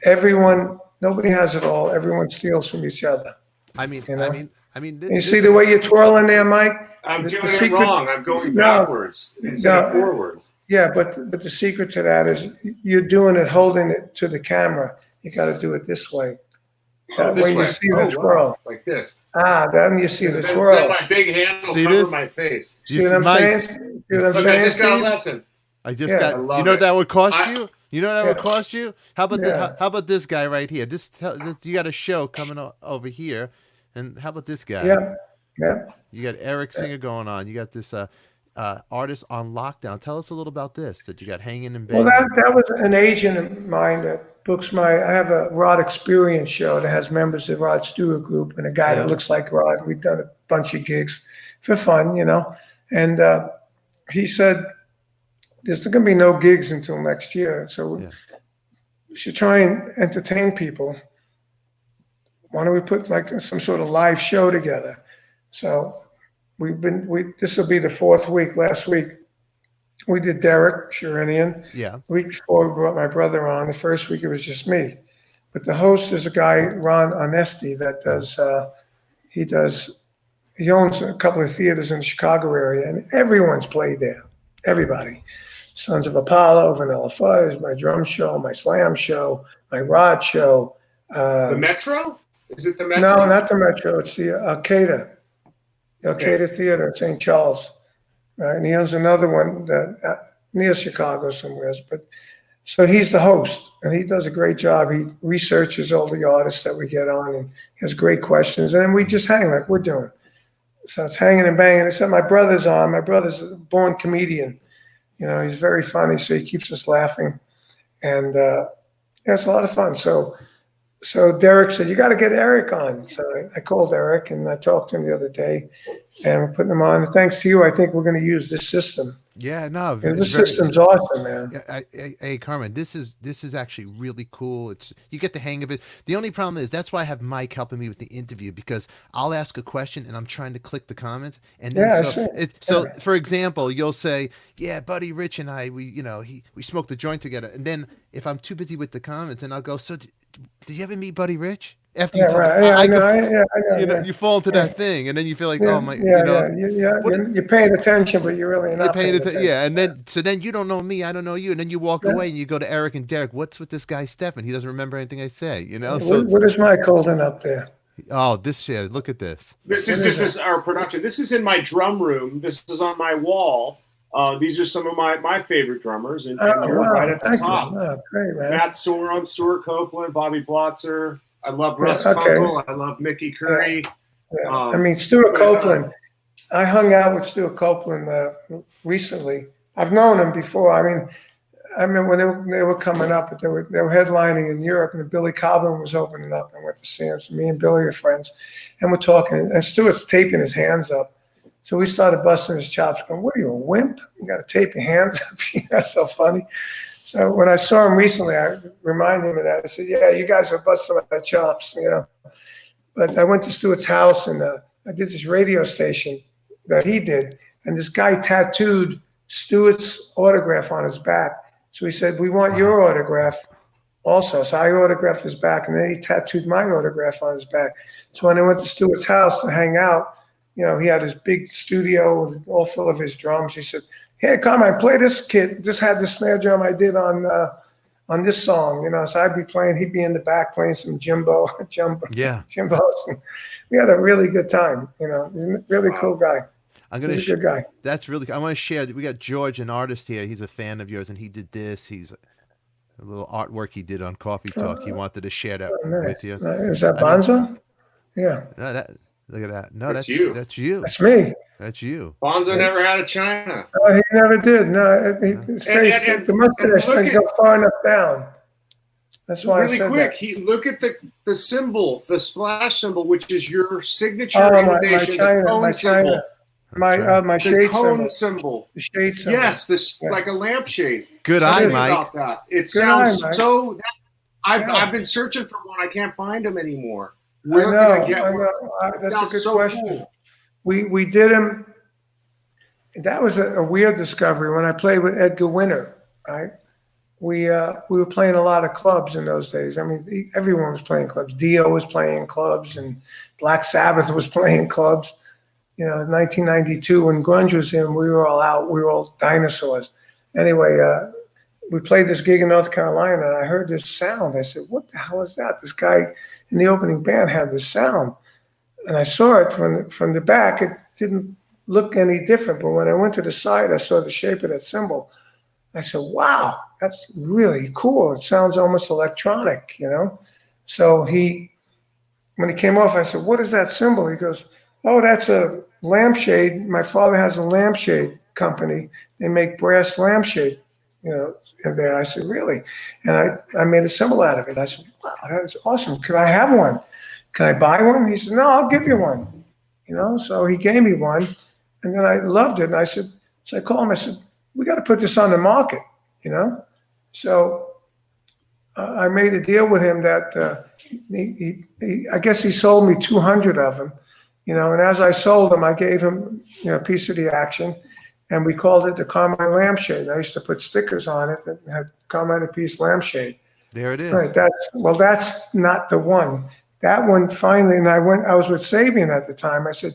Speaker 6: nobody has it all. Everyone steals from each other.
Speaker 4: I mean,
Speaker 6: You know?
Speaker 4: I mean.
Speaker 6: You see the way you're twirling there, Mike?
Speaker 2: I'm
Speaker 6: The
Speaker 2: doing it
Speaker 6: secret-
Speaker 2: wrong. I'm going
Speaker 6: No.
Speaker 2: backwards instead of
Speaker 6: No.
Speaker 2: forwards.
Speaker 6: Yeah, but the secret to that is you're doing it, holding it to the camera. You got to do it this way. That
Speaker 2: This
Speaker 6: way you
Speaker 2: way.
Speaker 6: see the
Speaker 2: Wow.
Speaker 6: twirl.
Speaker 2: Like this.
Speaker 6: Then you see the
Speaker 2: Then
Speaker 6: twirl.
Speaker 2: my big hand will
Speaker 4: See
Speaker 2: cover
Speaker 4: this?
Speaker 2: my face.
Speaker 4: You
Speaker 6: See what I'm
Speaker 4: Mike,
Speaker 6: saying? See what I'm
Speaker 2: Look, I
Speaker 6: saying,
Speaker 2: just got a
Speaker 6: Steve?
Speaker 2: lesson.
Speaker 4: I just
Speaker 6: Yeah.
Speaker 4: got.
Speaker 2: I
Speaker 4: You
Speaker 2: love
Speaker 4: know
Speaker 2: it.
Speaker 4: what that would cost
Speaker 2: I-
Speaker 4: you? You know what that would
Speaker 6: Yeah.
Speaker 4: cost you? How about
Speaker 6: Yeah.
Speaker 4: how about this guy right here? This you got a show coming over here, and how about this guy?
Speaker 6: Yeah, yeah.
Speaker 4: You got Eric Singer going on. You got this artist on lockdown. Tell us a little about this that you got hanging in
Speaker 6: Well,
Speaker 4: bed.
Speaker 6: that was an agent of mine that books I have a Rod Experience show that has members of Rod Stewart Group and a guy
Speaker 4: Yeah.
Speaker 6: that looks like Rod. We've done a bunch of gigs for fun, And he said, there's going to be no gigs until next year. So
Speaker 4: Yeah.
Speaker 6: we should try and entertain people. Why don't we put like some sort of live show together? So this will be the fourth week. Last week, we did Derek Sherinian.
Speaker 4: Yeah.
Speaker 6: The week before, we brought my brother on. The first week, it was just me. But the host is a guy, Ron Onesti, that does, he owns a couple of theaters in the Chicago area, and everyone's played there. Everybody. Sons of Apollo, Vanilla Fudge, my drum show, my slam show, my rod show.
Speaker 2: The Metro? Is it the Metro?
Speaker 6: No, not the Metro. It's the Arcada. The Arcada Theater in St. Charles. And he owns another one that near Chicago somewhere. But so he's the host, and he does a great job. He researches all the artists that we get on, and has great questions. And then we just hang like we're doing. So it's hanging and banging. Except my brother's on. My brother's a born comedian. He's very funny, so he keeps us laughing. And it's a lot of fun. So Derek said, you got to get Eric on. So I called Eric, and I talked to him the other day, and we're putting him on. And thanks to you, I think we're going to use this system.
Speaker 4: Yeah. No.
Speaker 6: This system's awesome, man.
Speaker 4: Hey, Carmine, this is actually really cool. You get the hang of it. The only problem is that's why I have Mike helping me with the interview, because I'll ask a question and I'm trying to click the comments, and then for example, you'll say, "Yeah, Buddy Rich and I, we smoked the joint together," and then if I'm too busy with the comments, and I'll go, "So did you ever meet Buddy Rich?" After you
Speaker 6: I know.
Speaker 4: You fall into that thing, and then you feel like,
Speaker 6: Yeah,
Speaker 4: oh my,
Speaker 6: you're paying attention, but you're really not paying attention.
Speaker 4: Yeah, and then you don't know me, I don't know you, and then you walk away and you go to Eric and Derek. What's with this guy Stefan? He doesn't remember anything I say, So
Speaker 6: What is Mike holding up there?
Speaker 4: oh, this shit! Look at this.
Speaker 2: This is our production. This is in my drum room. This is on my wall. These are some of my favorite drummers, and you're right at the top.
Speaker 6: Oh, great, man.
Speaker 2: Matt Sorum, Stuart Copeland, Bobby Blotzer. I love Russ Kunkel. I love Mickey Curry.
Speaker 6: Yeah. Stuart Copeland. I hung out with Stuart Copeland recently. I've known him before. I remember when they were coming up, they were headlining in Europe, and Billy Cobham was opening up. I went to see him. So me and Billy are friends, and we're talking. And Stuart's taping his hands up. So we started busting his chops, going, "What are you, a wimp? You got to tape your hands up." That's so funny. So when I saw him recently, I reminded him of that. I said, "Yeah, you guys are busting my chops, But I went to Stuart's house, and I did this radio station that he did, and this guy tattooed Stuart's autograph on his back. So he said, "We want your autograph also." So I autographed his back, and then he tattooed my autograph on his back. So when I went to Stuart's house to hang out, he had his big studio all full of his drums. He said, "Hey, Carmine, play this kit. Just had the snare drum I did on this song." So I'd be playing. He'd be in the back playing some jimbos. And we had a really good time. He's a really cool guy. He's a good guy.
Speaker 4: That's really cool. I want to share. We got George, an artist here. He's a fan of yours, and he did this. He's a little artwork he did on Coffee Talk. He wanted to share that with you.
Speaker 6: Is that Bonzo? Yeah.
Speaker 4: No, look at that. No,
Speaker 2: that's you.
Speaker 4: That's you.
Speaker 6: That's me.
Speaker 4: That's you.
Speaker 2: Bonzo never had a China.
Speaker 6: No, he never did. No, his face, the mustache didn't go far enough down. That's why
Speaker 2: really
Speaker 6: I said
Speaker 2: quick.
Speaker 6: that.
Speaker 2: Look at the symbol, the splash symbol, which is your signature
Speaker 6: My
Speaker 2: innovation.
Speaker 6: China,
Speaker 2: the cone
Speaker 6: my
Speaker 2: symbol.
Speaker 6: China. My
Speaker 2: The
Speaker 6: shade
Speaker 2: cone
Speaker 6: symbol.
Speaker 2: symbol.
Speaker 6: The shade symbol.
Speaker 2: Yes, like a lampshade.
Speaker 4: Good
Speaker 2: Tell
Speaker 4: eye,
Speaker 2: me
Speaker 4: Mike.
Speaker 2: about that. It
Speaker 6: Good
Speaker 2: sounds
Speaker 6: eye, Mike.
Speaker 2: so.
Speaker 6: Yeah.
Speaker 2: I've been searching for one. I can't find them anymore.
Speaker 6: I
Speaker 2: Where
Speaker 6: know.
Speaker 2: can I get one?
Speaker 6: That's a
Speaker 2: Sounds
Speaker 6: good
Speaker 2: so
Speaker 6: question.
Speaker 2: cool.
Speaker 6: We did him. That was a weird discovery when I played with Edgar Winter, right? we were playing a lot of clubs in those days. I mean, everyone was playing clubs. Dio was playing clubs, and Black Sabbath was playing clubs. You know, in 1992 when grunge was in, we were all out. We were all dinosaurs. Anyway, we played this gig in North Carolina, and I heard this sound. I said, "What the hell is that?" This guy in the opening band had this sound, and I saw it from the back. It didn't look any different, but when I went to the side, I saw the shape of that cymbal. I said, "Wow, that's really cool. It sounds almost electronic, you know." So when he came off, I said, "What is that cymbal?" He goes, "Oh, that's a lampshade. My father has a lampshade company. They make brass lampshade, you know." And there, I said, "Really?" And I made a cymbal out of it. I said, "Wow, that's awesome. Could I have one? Can I buy one?" He said, "No, I'll give you one." You know, so he gave me one, and then I loved it. And I said, so I called him. I said, "We got to put this on the market," you know. So I made a deal with him that I guess he sold me 200 of them, you know. And as I sold them, I gave him, you know, a piece of the action, and we called it the Carmine lampshade. I used to put stickers on it that had Carmine Appice lampshade.
Speaker 4: There it is.
Speaker 6: Right. That's not the one. That one finally, and I was with Sabian at the time. I said,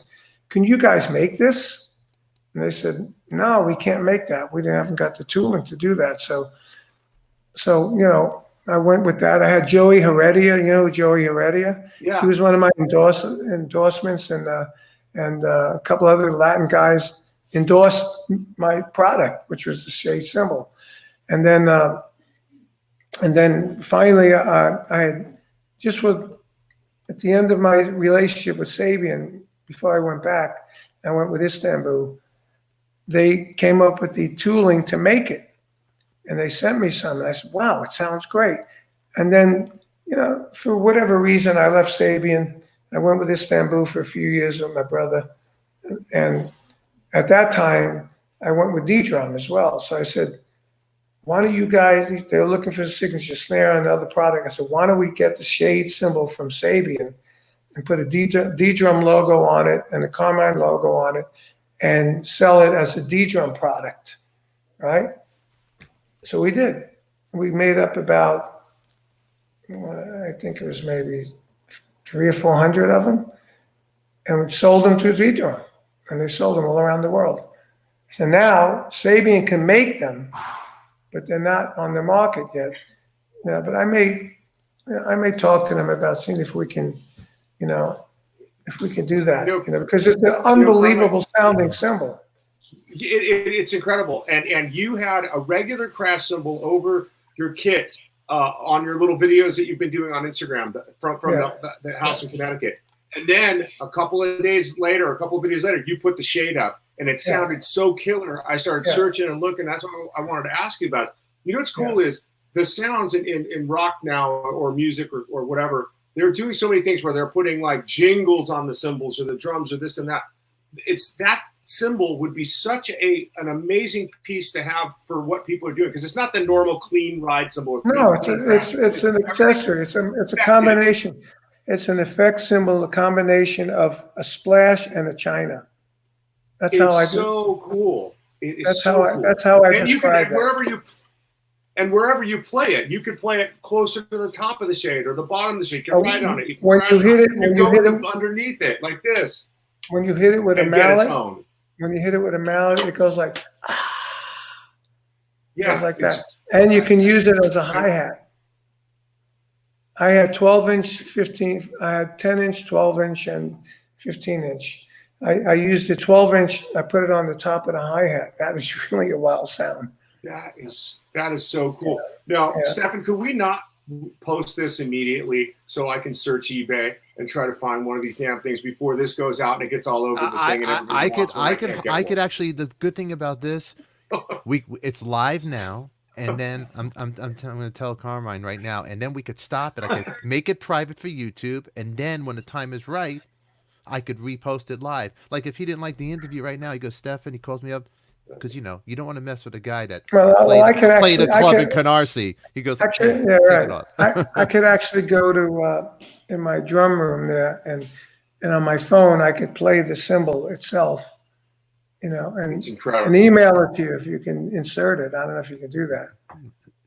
Speaker 6: "Can you guys make this?" And they said, "No, we can't make that. We haven't got the tooling to do that." So you know, I went with that. I had Joey Heredia. You know Joey Heredia?
Speaker 2: Yeah.
Speaker 6: He was one of my endorsements, and a couple other Latin guys endorsed my product, which was the shade symbol. And then finally, I had just at the end of my relationship with Sabian, before I went back, I went with Istanbul. They came up with the tooling to make it, and they sent me some. And I said, "Wow, it sounds great." And then, you know, for whatever reason, I left Sabian. I went with Istanbul for a few years with my brother, and at that time, I went with D-Drum as well. So I said, "Why don't you guys?" They were looking for the signature snare on another product. I said, "Why don't we get the shade symbol from Sabian and put a D-Drum logo on it and a Carmine logo on it, and sell it as a D-Drum product," right? So we did. We made up about, I think it was maybe 300 or 400 of them, and we sold them to D-Drum, and they sold them all around the world. So now Sabian can make them, but they're not on the market yet. Yeah, but I may talk to them about seeing if we can, you know, if we can do that, you know, because it's an unbelievable sounding cymbal.
Speaker 2: It's incredible. And you had a regular crash cymbal over your kit on your little videos that you've been doing on Instagram from the house in Connecticut. And then a couple of videos later, you put the shade up, and it sounded so killer. I started searching and looking. That's what I wanted to ask you about. You know what's cool is the sounds in rock now, or music, or whatever. They're doing so many things where they're putting like jingles on the cymbals or the drums or this and that. It's that cymbal would be such an amazing piece to have for what people are doing, because it's not the normal clean ride cymbal.
Speaker 6: No, it's an accessory. It's a combination. It's an effect cymbal, a combination of a splash and a china. That's how I do.
Speaker 2: It's so cool.
Speaker 6: That's how I describe
Speaker 2: it. And wherever you play it, you could play it closer to the top of the shade or the bottom of the shade. You can ride on it.
Speaker 6: When you hit it
Speaker 2: underneath it like this.
Speaker 6: When you hit it with a mallet, it goes like, goes like that. And you can use it as a hi-hat. I had 12-inch, 15. I had 10-inch, 12-inch, and 15-inch. I used the 12-inch. I put it on the top of the hi-hat. That is really a wild sound.
Speaker 2: That is so cool. Now, Stefan, could we not post this immediately so I can search eBay and try to find one of these damn things before this goes out and it gets all over the thing?
Speaker 4: I could actually. The good thing about this, it's live now, and then I'm going to tell Carmine right now, and then we could stop it. I could make it private for YouTube, and then when the time is right, I could repost it live. Like if he didn't like the interview right now, he goes, "Stefan," he calls me up. Because you don't want to mess with a guy that played a club in Canarsie. He goes,
Speaker 6: actually,
Speaker 4: "Hey, take it off."
Speaker 6: I could actually go to in my drum room there, and on my phone I could play the cymbal itself, and
Speaker 2: it's incredible.
Speaker 6: And email it to you if you can insert it. I don't know if you can do that.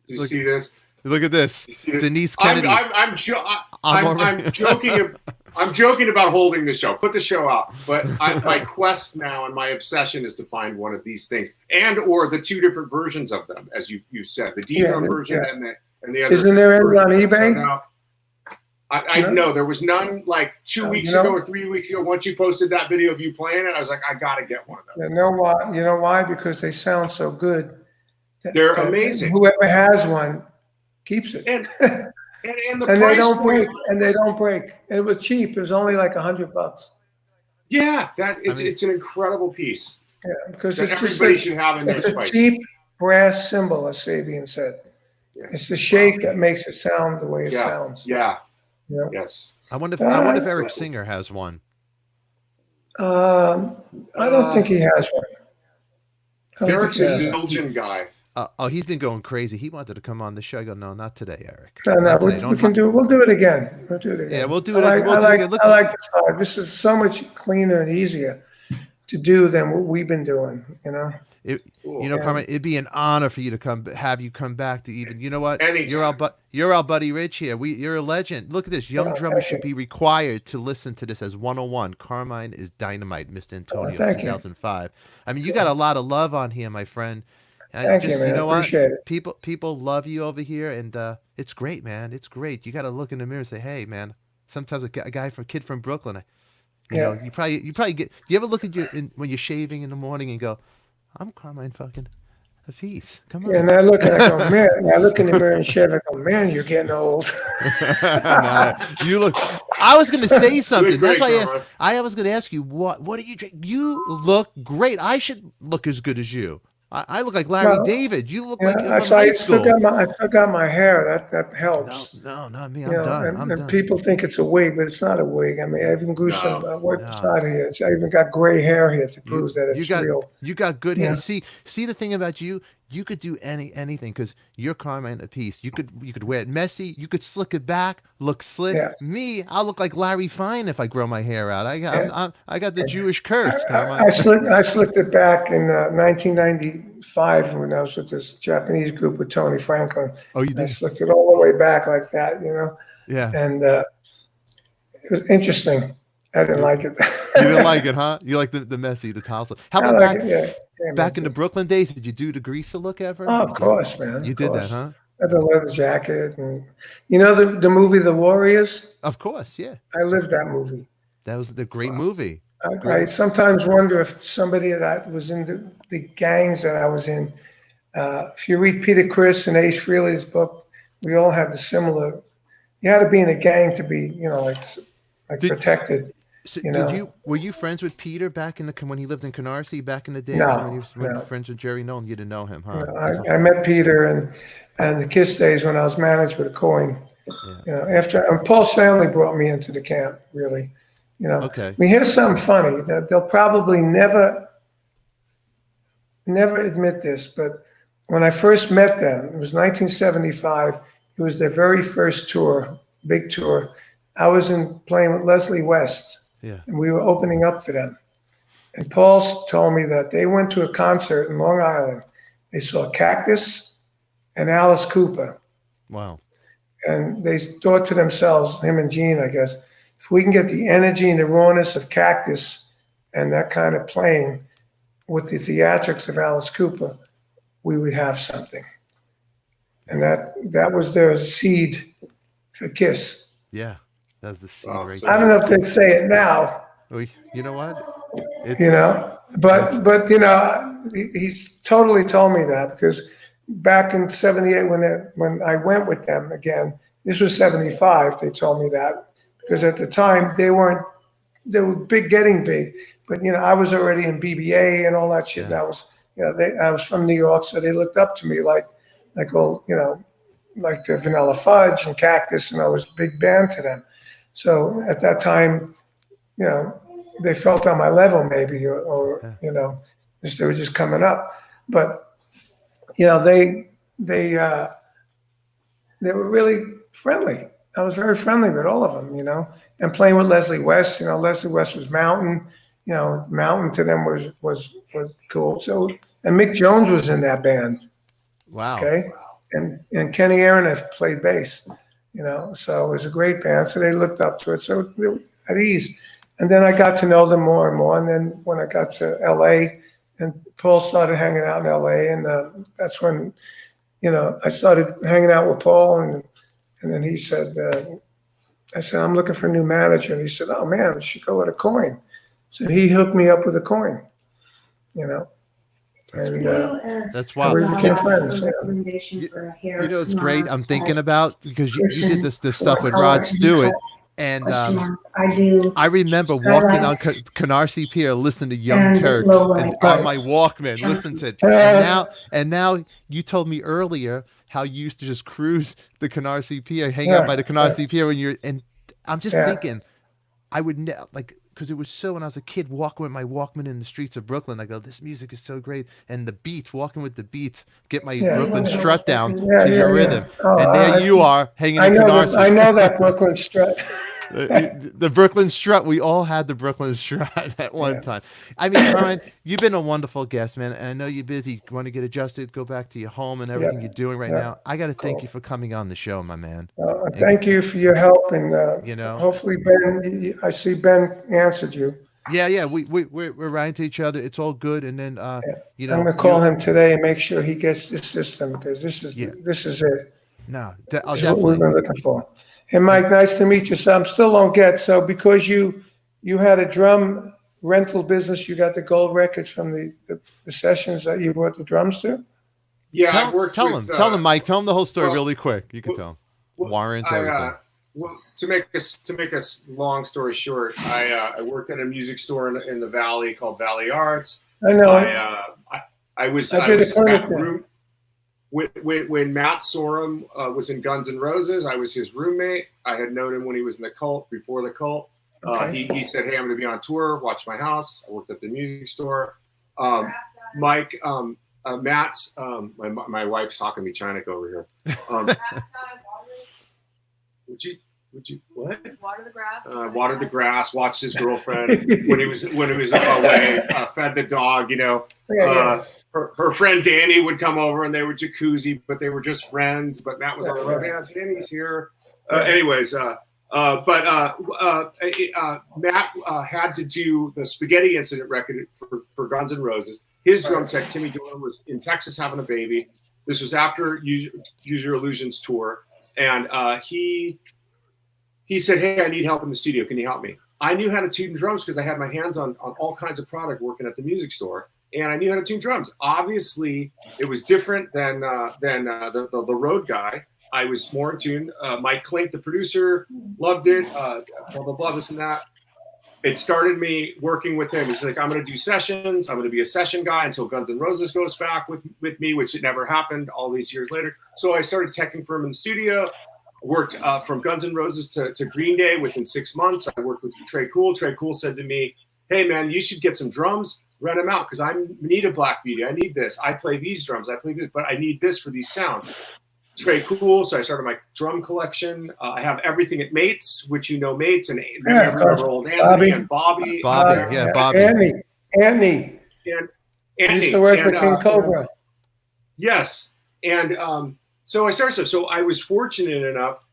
Speaker 2: Do you see this?
Speaker 4: Look at this.
Speaker 2: You see this?
Speaker 4: Denise Kennedy.
Speaker 2: I'm joking. I'm joking about holding the show. Put the show out. But my quest now and my obsession is to find one of these things, or the two different versions of them, as you said, the D-drum version and the other.
Speaker 6: Isn't there any on eBay?
Speaker 2: I know there was none like 2 weeks ago or 3 weeks ago. Once you posted that video of you playing it, I was like, I got to get one of those.
Speaker 6: You know why? You know why? Because they sound so good.
Speaker 2: They're amazing.
Speaker 6: Whoever has one keeps it.
Speaker 2: And the
Speaker 6: and
Speaker 2: price
Speaker 6: they don't
Speaker 2: point,
Speaker 6: break. And they don't break. And it was cheap. It was only like $100.
Speaker 2: Yeah, it's an incredible piece.
Speaker 6: Yeah, because
Speaker 2: that
Speaker 6: it's
Speaker 2: everybody
Speaker 6: just
Speaker 2: should have in their
Speaker 6: it's a
Speaker 2: spice.
Speaker 6: cheap brass cymbal, as Sabian said.
Speaker 2: Yeah.
Speaker 6: It's the shake that makes it sound the way it sounds.
Speaker 2: Yeah.
Speaker 6: Yeah.
Speaker 2: Yes.
Speaker 4: I wonder if Eric Singer has one.
Speaker 6: I don't think he has one.
Speaker 2: Eric's a Zildjian guy.
Speaker 4: He's been going crazy. He wanted to come on the show. I go, no, not today, Eric.
Speaker 6: No, we'll do it again. We'll do it again.
Speaker 4: Yeah, we'll do it
Speaker 6: I
Speaker 4: again.
Speaker 6: like the Five. This is so much cleaner and easier to do than what we've been doing,
Speaker 4: Carmine, it'd be an honor for you to have you come back to even. You know what?
Speaker 2: Anytime.
Speaker 4: You're our buddy Rich here. You're a legend. Look at this. Young drummers should be required to listen to this as 101. Carmine is dynamite, Mr. Antonio, 2005. I mean, you got a lot of love on here, my friend.
Speaker 6: Thank you, man.
Speaker 4: You know what?
Speaker 6: Appreciate it.
Speaker 4: People love you over here, and it's great, man. It's great. You got to look in the mirror and say, "Hey, man." Sometimes a kid from Brooklyn, you know, you probably get. Do you ever look at when you're shaving in the morning and go, "I'm Carmine fucking Appice. Come on."
Speaker 6: Yeah, and I look and I go, man. And I look in the mirror and shave. I go, man, you're getting old.
Speaker 4: You look. I was going to say something.
Speaker 2: Great,
Speaker 4: That's why I was going to ask you what do you drink? You look great. I should look as good as you. I look like Larry David. You look like you're from high school.
Speaker 6: I took out my hair. That helps.
Speaker 4: No, not me. I'm done. I'm done.
Speaker 6: People think it's a wig, but it's not a wig. I mean, I even grew some work side here. I even got gray hair here to prove that it's real.
Speaker 4: You got good hair. See the thing about you. You could do anything because you're Carmine Appice. You could wear it messy. You could slick it back, look slick.
Speaker 6: Yeah.
Speaker 4: Me, I'll look like Larry Fine if I grow my hair out. I got the Jewish curse.
Speaker 6: I slicked it back in 1995 when I was with this Japanese group with Tony Franklin.
Speaker 4: Oh, you did?
Speaker 6: I slicked it all the way back like that,
Speaker 4: Yeah.
Speaker 6: And it was interesting. I didn't like it.
Speaker 4: You didn't like it, huh? You like the messy, the tousled. How about back in the Brooklyn days? Did you do the greaser look ever?
Speaker 6: Oh, of course, man.
Speaker 4: You did that, huh?
Speaker 6: I had the leather jacket, and the movie The Warriors.
Speaker 4: Of course, yeah.
Speaker 6: I lived that movie.
Speaker 4: That was the great movie.
Speaker 6: I sometimes wonder if somebody that was in the gangs that I was in. If you read Peter Criss and Ace Frehley's book, we all had the similar. You had to be in a gang to be, protected.
Speaker 4: So were you friends with Peter back when he lived in Canarsie back in the day?
Speaker 6: No,
Speaker 4: when you were friends with Jerry Nolan, you didn't know him, huh?
Speaker 6: I met Peter and the Kiss days when I was managed with a coin.
Speaker 4: Yeah.
Speaker 6: And Paul Stanley brought me into the camp. Really,
Speaker 4: Okay.
Speaker 6: I mean, here's something funny that they'll probably never admit this, but when I first met them, it was 1975. It was their very first tour, big tour. I was playing with Leslie West.
Speaker 4: Yeah.
Speaker 6: And we were opening up for them. And Paul told me that they went to a concert in Long Island. They saw Cactus and Alice Cooper.
Speaker 4: Wow.
Speaker 6: And they thought to themselves, him and Gene, I guess, if we can get the energy and the rawness of Cactus and that kind of playing with the theatrics of Alice Cooper, we would have something. And that was their seed for Kiss.
Speaker 4: Yeah. That's the seed right
Speaker 6: I don't know if they'd say it now.
Speaker 4: Well, you know what?
Speaker 6: But he's totally told me that because back in '78 when I went with them again, this was '75. They told me that because at the time they were getting big, but I was already in BBA and all that shit. Yeah. I was from New York, so they looked up to me like the Vanilla Fudge and Cactus, and I was a big band to them. So at that time, they felt on my level maybe, or they were just coming up. But they were really friendly. I was very friendly with all of them, and playing with Leslie West. Leslie West was Mountain. Mountain to them was cool. So and Mick Jones was in that band.
Speaker 4: Wow.
Speaker 6: Okay. and Kenny Aronoff played bass, so it was a great band. So they looked up to it. So they were at ease. And then I got to know them more and more. And then when I got to LA and Paul started hanging out in LA, and that's when, I started hanging out with Paul. And then he said, I said, I'm looking for a new manager. And he said, oh man, you should go with a coin. So he hooked me up with a coin, And
Speaker 4: that's why
Speaker 6: we became friends.
Speaker 4: It's great. I'm thinking about because you did this stuff with Rod Stewart, and I remember walking on Canarsie Pier, listening to Young Turks and on my Walkman, listen to it. And now you told me earlier how you used to just cruise the Canarsie Pier, hang out by the Canarsie Pier when you're. And I'm just thinking, I would because it was so when I was a kid walking with my Walkman in the streets of Brooklyn, I go, this music is so great. And the beats, walking with the beats, get my Brooklyn strut down to your rhythm.
Speaker 6: Oh,
Speaker 4: and there you are hanging in Canarsie.
Speaker 6: I know that Brooklyn strut.
Speaker 4: The Brooklyn strut. We all had the Brooklyn strut at one time. I mean, Carmine, you've been a wonderful guest, man. And I know you're busy. You want to get adjusted, go back to your home and everything you're doing right now. I got to thank you for coming on the show, my man.
Speaker 6: Thank you for your help. And, hopefully Ben, I see Ben answered you.
Speaker 4: Yeah. We're writing to each other. It's all good. And then, I'm
Speaker 6: going to call him today and make sure he gets this system because this is it.
Speaker 4: No,
Speaker 6: This is
Speaker 4: definitely.
Speaker 6: what we've been looking for. And Mike, nice to meet you. So I'm still on Get. So because you had a drum rental business, you got the gold records from the sessions that you brought the drums to?
Speaker 2: Yeah,
Speaker 4: tell him, Mike. Tell him the whole story really quick. You can tell him. Warrant everything.
Speaker 2: To make a long story short, I worked at a music store in the Valley called Valley Arts.
Speaker 6: I know.
Speaker 2: I was when Matt Sorum was in Guns N' Roses, I was his roommate. I had known him when he was in the Cult, before the Cult. He said, hey, I'm going to be on tour, watch my house. I worked at the music store. Mike, Matt's, my wife's talking me Chinook over here. Would you what?
Speaker 7: Water the grass.
Speaker 2: Watered the grass. Watched his girlfriend when he was away. Fed the dog. Her friend Danny would come over and they were jacuzzi, but they were just friends. But Matt was on the road. Yeah, Danny's here. Anyways, Matt had to do the Spaghetti Incident record for Guns N' Roses. His drum tech, Timmy Doyle, was in Texas having a baby. This was after Use Your Illusions tour. And he said, hey, I need help in the studio. Can you help me? I knew how to tune drums because I had my hands on all kinds of product working at the music store. And I knew how to tune drums. Obviously, it was different than the road guy. I was more in tune. Mike Klink, the producer, loved it. Blah, blah, blah, this and that. It started me working with him. He's like, I'm going to do sessions. I'm going to be a session guy until Guns N' Roses goes back with me, which it never happened all these years later. So I started teching for him in the studio. Worked from Guns N' Roses to Green Day within 6 months. I worked with Trey Cool. Trey Cool said to me, hey, man, you should get some drums. Rent them out because I need a black beauty. I need this. I play these drums. I play this, but I need this for these sounds. Trey Cool. So I started my drum collection. I have everything at Mates, which Mates, and remember old Anthony and Bobby.
Speaker 4: Bobby.
Speaker 6: Andy.
Speaker 2: And
Speaker 6: He used to work with King Cobra.
Speaker 2: Yes. And so I started. So I was fortunate enough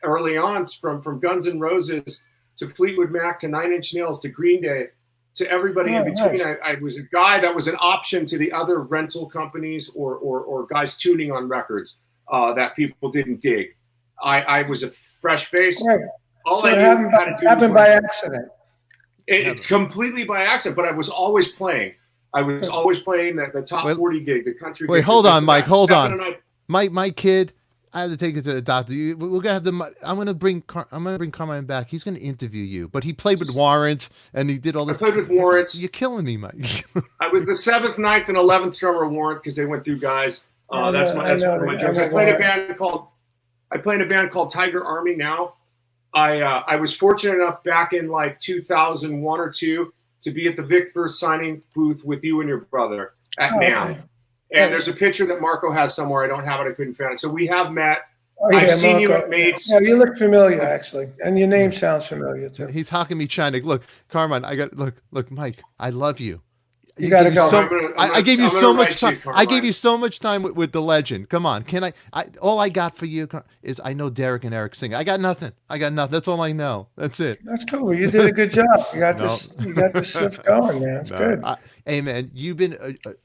Speaker 2: early on from Guns N' Roses to Fleetwood Mac to Nine Inch Nails to Green Day to everybody in between. Nice. I was a guy that was an option to the other rental companies or guys tuning on records that people didn't dig. I was a fresh face.
Speaker 6: Right.
Speaker 2: All
Speaker 6: so
Speaker 2: I knew how to do
Speaker 6: happened by accident.
Speaker 2: It completely by accident, but I was always playing. I was always playing the top 40 gig, the country.
Speaker 4: Wait,
Speaker 2: gig,
Speaker 4: hold on, Mike. Hold on.
Speaker 2: My
Speaker 4: kid. I have to take it to the doctor. We're gonna have the. I'm gonna bring Carmine back. He's gonna interview you. But he played with Warrant and he did all this.
Speaker 2: I played with Warrant.
Speaker 4: You're killing me, Mike.
Speaker 2: I was the 7th, 9th, and 11th drummer of Warrant because they went through guys. That's one of my jokes. I played in a band called Tiger Army. Now, I was fortunate enough back in like 2001 or 2 to be at the Vic First signing booth with you and your brother at NAMM. Okay. And there's a picture that Marco has somewhere. I don't have it. I couldn't find it. So we have met. I've seen Marco. You at Mates.
Speaker 6: Yeah, you look familiar, actually. And your name sounds familiar, too.
Speaker 4: He's hawking me China. Look, Carmine, look, Mike, I love you.
Speaker 6: You got to go.
Speaker 4: I gave you
Speaker 2: I'm
Speaker 4: so
Speaker 2: gonna
Speaker 4: much
Speaker 2: write
Speaker 4: time.
Speaker 2: you,
Speaker 4: I gave
Speaker 2: Carmine.
Speaker 4: you so much time with the legend. Come on, can I? All I got for you is I know Derek and Eric Singer. I got nothing. That's all I know. That's it.
Speaker 6: That's cool. You did a good job. You got
Speaker 4: No.
Speaker 6: this. You got this stuff going, man. It's good.
Speaker 4: Hey, man, you've been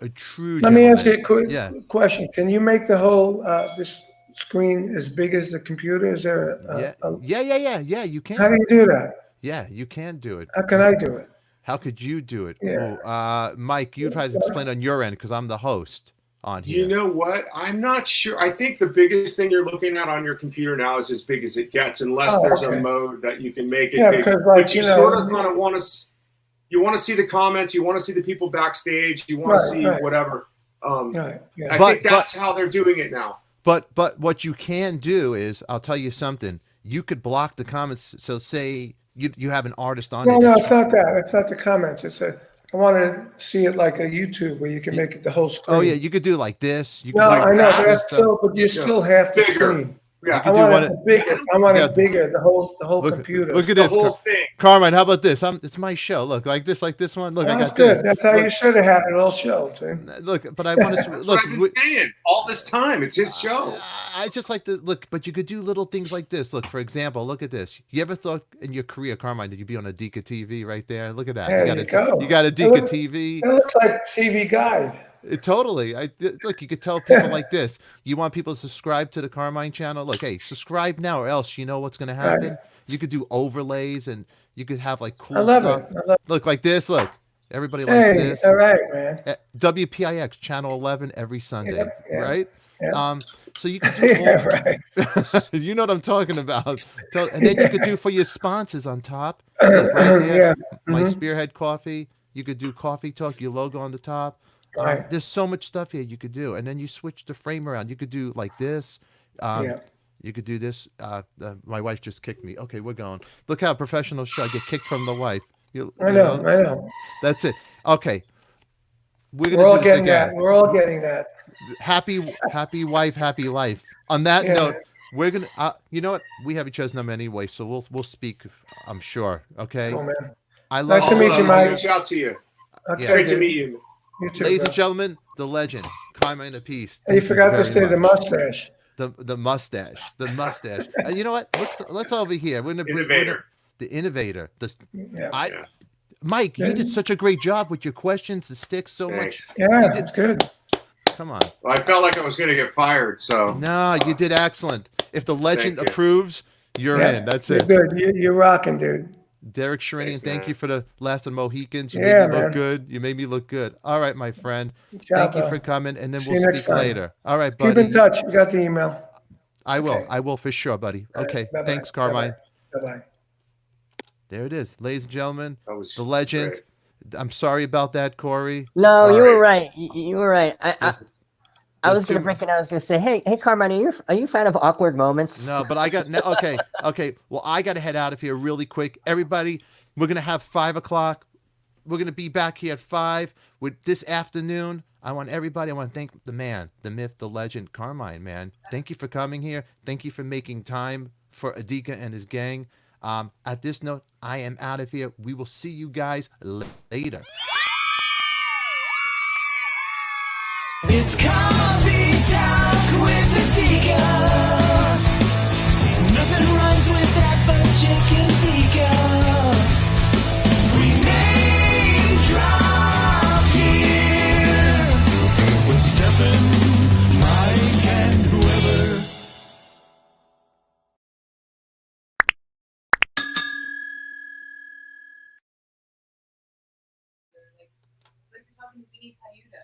Speaker 4: a true.
Speaker 6: Let me ask you a
Speaker 4: gentleman.
Speaker 6: quick question. Can you make the whole this screen as big as the computer? Is there
Speaker 4: Yeah. You
Speaker 6: how do
Speaker 4: can.
Speaker 6: you do that?
Speaker 4: Yeah, you can do it.
Speaker 6: How can I do it?
Speaker 4: How could you do it?
Speaker 6: Yeah.
Speaker 4: Oh, Mike, you'd have to explain on your end because I'm the host on here.
Speaker 2: You know what? I'm not sure. I think the biggest thing you're looking at on your computer now is as big as it gets, unless there's a mode that you can make it big.
Speaker 6: Because like
Speaker 2: but you sort of kind of want to. You want to see the comments. You want to see the people backstage. You want to see whatever. I think that's how they're doing it now.
Speaker 4: But what you can do is, I'll tell you something. You could block the comments. So say you have an artist on.
Speaker 6: No, it's not that. It's not the comments. I want to see it like a YouTube where you can make it the whole screen.
Speaker 4: Oh yeah, you could do like this. You could
Speaker 6: No,
Speaker 4: do
Speaker 6: I know,
Speaker 4: that
Speaker 6: but that's
Speaker 4: stuff.
Speaker 6: still, but you still have the
Speaker 2: Bigger.
Speaker 6: screen.
Speaker 2: Yeah.
Speaker 6: I want it bigger. I want it bigger. The whole computer.
Speaker 4: Look at
Speaker 2: The
Speaker 4: this,
Speaker 2: whole thing.
Speaker 4: Carmine. How about this? It's my show. Look, like this one. Look, I
Speaker 6: That's
Speaker 4: got
Speaker 6: good.
Speaker 4: this.
Speaker 6: That's how
Speaker 4: Look,
Speaker 6: you should have had it all show. See?
Speaker 4: Look, but I want to
Speaker 2: That's
Speaker 4: look.
Speaker 2: what I've been saying all this time. It's his show.
Speaker 4: I just like to look, but you could do little things like this. Look, for example, look at this. You ever thought in your career, Carmine, did you be on ADIKA TV right there? Look at that.
Speaker 6: There
Speaker 4: you
Speaker 6: you go.
Speaker 4: You got ADIKA TV.
Speaker 6: It looks like TV Guide.
Speaker 4: Totally. Look, you could tell people like this. You want people to subscribe to the Carmine channel? Look, hey, subscribe now or else you know what's going to happen.
Speaker 6: Right.
Speaker 4: You could do overlays and you could have like cool
Speaker 6: I love
Speaker 4: stuff.
Speaker 6: it. I love
Speaker 4: Look, like this. Look, everybody
Speaker 6: it.
Speaker 4: likes
Speaker 6: Hey,
Speaker 4: this.
Speaker 6: all right, man.
Speaker 4: WPIX, channel 11 every Sunday,
Speaker 6: Yeah.
Speaker 4: right?
Speaker 6: Yeah.
Speaker 4: So you can do
Speaker 6: Yeah, right.
Speaker 4: you know what I'm talking about. And then you could do for your sponsors on top. Look, right there, my Spearhead Coffee. You could do Coffee Talk, your logo on the top.
Speaker 6: Right.
Speaker 4: There's so much stuff here you could do. And then you switch the frame around. You could do like this. You could do this. My wife just kicked me. Okay, we're going. Look how professional show. I get kicked from the wife.
Speaker 6: I know.
Speaker 4: That's it. Okay.
Speaker 6: We're all getting that. We're all getting that.
Speaker 4: Happy wife, happy life. On that note, we're gonna. You know what? We have each other's number anyway, so we'll speak. I'm sure. Okay.
Speaker 6: Cool, man.
Speaker 4: I love.
Speaker 6: Nice to meet you, Mike.
Speaker 2: Reach out to you.
Speaker 6: Okay,
Speaker 2: Great to
Speaker 6: dude.
Speaker 2: meet you.
Speaker 6: You too,
Speaker 4: Ladies
Speaker 6: bro.
Speaker 4: and gentlemen, the legend, Carmine Appice.
Speaker 6: Hey, you
Speaker 4: Thank
Speaker 6: forgot to
Speaker 4: very
Speaker 6: say the
Speaker 4: much.
Speaker 6: mustache.
Speaker 4: The mustache. The mustache. And you know what? Let's over here. We're gonna
Speaker 2: Innovator.
Speaker 4: The innovator.
Speaker 6: Yeah.
Speaker 4: Mike, you did such a great job with your questions. The sticks so
Speaker 2: Thanks.
Speaker 4: much.
Speaker 6: Yeah,
Speaker 4: You did-
Speaker 6: it's good.
Speaker 4: Come on.
Speaker 2: Well, I felt like I was going to get fired, so.
Speaker 4: No, you did excellent. If the legend
Speaker 2: Thank you.
Speaker 4: approves, you're
Speaker 6: Yeah,
Speaker 4: in. That's
Speaker 6: you're
Speaker 4: it.
Speaker 6: good. You're rocking, dude.
Speaker 4: Derek Sherinian,
Speaker 2: Thanks,
Speaker 4: thank
Speaker 2: man.
Speaker 4: you for the last of Mohicans. You
Speaker 6: Yeah,
Speaker 4: made me look
Speaker 6: man.
Speaker 4: good. You made me look good. All right, my friend.
Speaker 6: Good job,
Speaker 4: Thank you
Speaker 6: bro.
Speaker 4: for coming, and then
Speaker 6: See
Speaker 4: we'll
Speaker 6: you next
Speaker 4: speak
Speaker 6: time.
Speaker 4: later. All right,
Speaker 6: Keep
Speaker 4: buddy.
Speaker 6: in touch. You got the email.
Speaker 4: I will.
Speaker 6: Okay.
Speaker 4: I will for sure, buddy.
Speaker 6: All right,
Speaker 4: Okay.
Speaker 6: bye-bye.
Speaker 4: Thanks, Carmine.
Speaker 6: Bye-bye.
Speaker 4: There it is, ladies and gentlemen.
Speaker 2: That was
Speaker 4: The legend.
Speaker 2: great.
Speaker 4: I'm sorry about that, Corey.
Speaker 5: No, you
Speaker 2: Sorry.
Speaker 5: were right. You were right. I was
Speaker 4: Let's
Speaker 5: gonna
Speaker 4: do-
Speaker 5: break it down. I was gonna say, hey, Carmine, are you a fan of awkward moments?
Speaker 4: No, but I got okay. Well, I got to head out of here really quick. Everybody, we're gonna have 5:00. We're gonna be back here at 5 with this afternoon. I want to thank the man, the myth, the legend, Carmine. Man, thank you for coming here. Thank you for making time for ADIKA and his gang. At this note, I am out of here. We will see you guys later.
Speaker 1: It's coffee talk with ADIKA. Nothing rhymes with that but chicken tikka. We name drop here with Stephen, Mike, and whoever.
Speaker 7: It's like you're talking to Vinny Paiuta.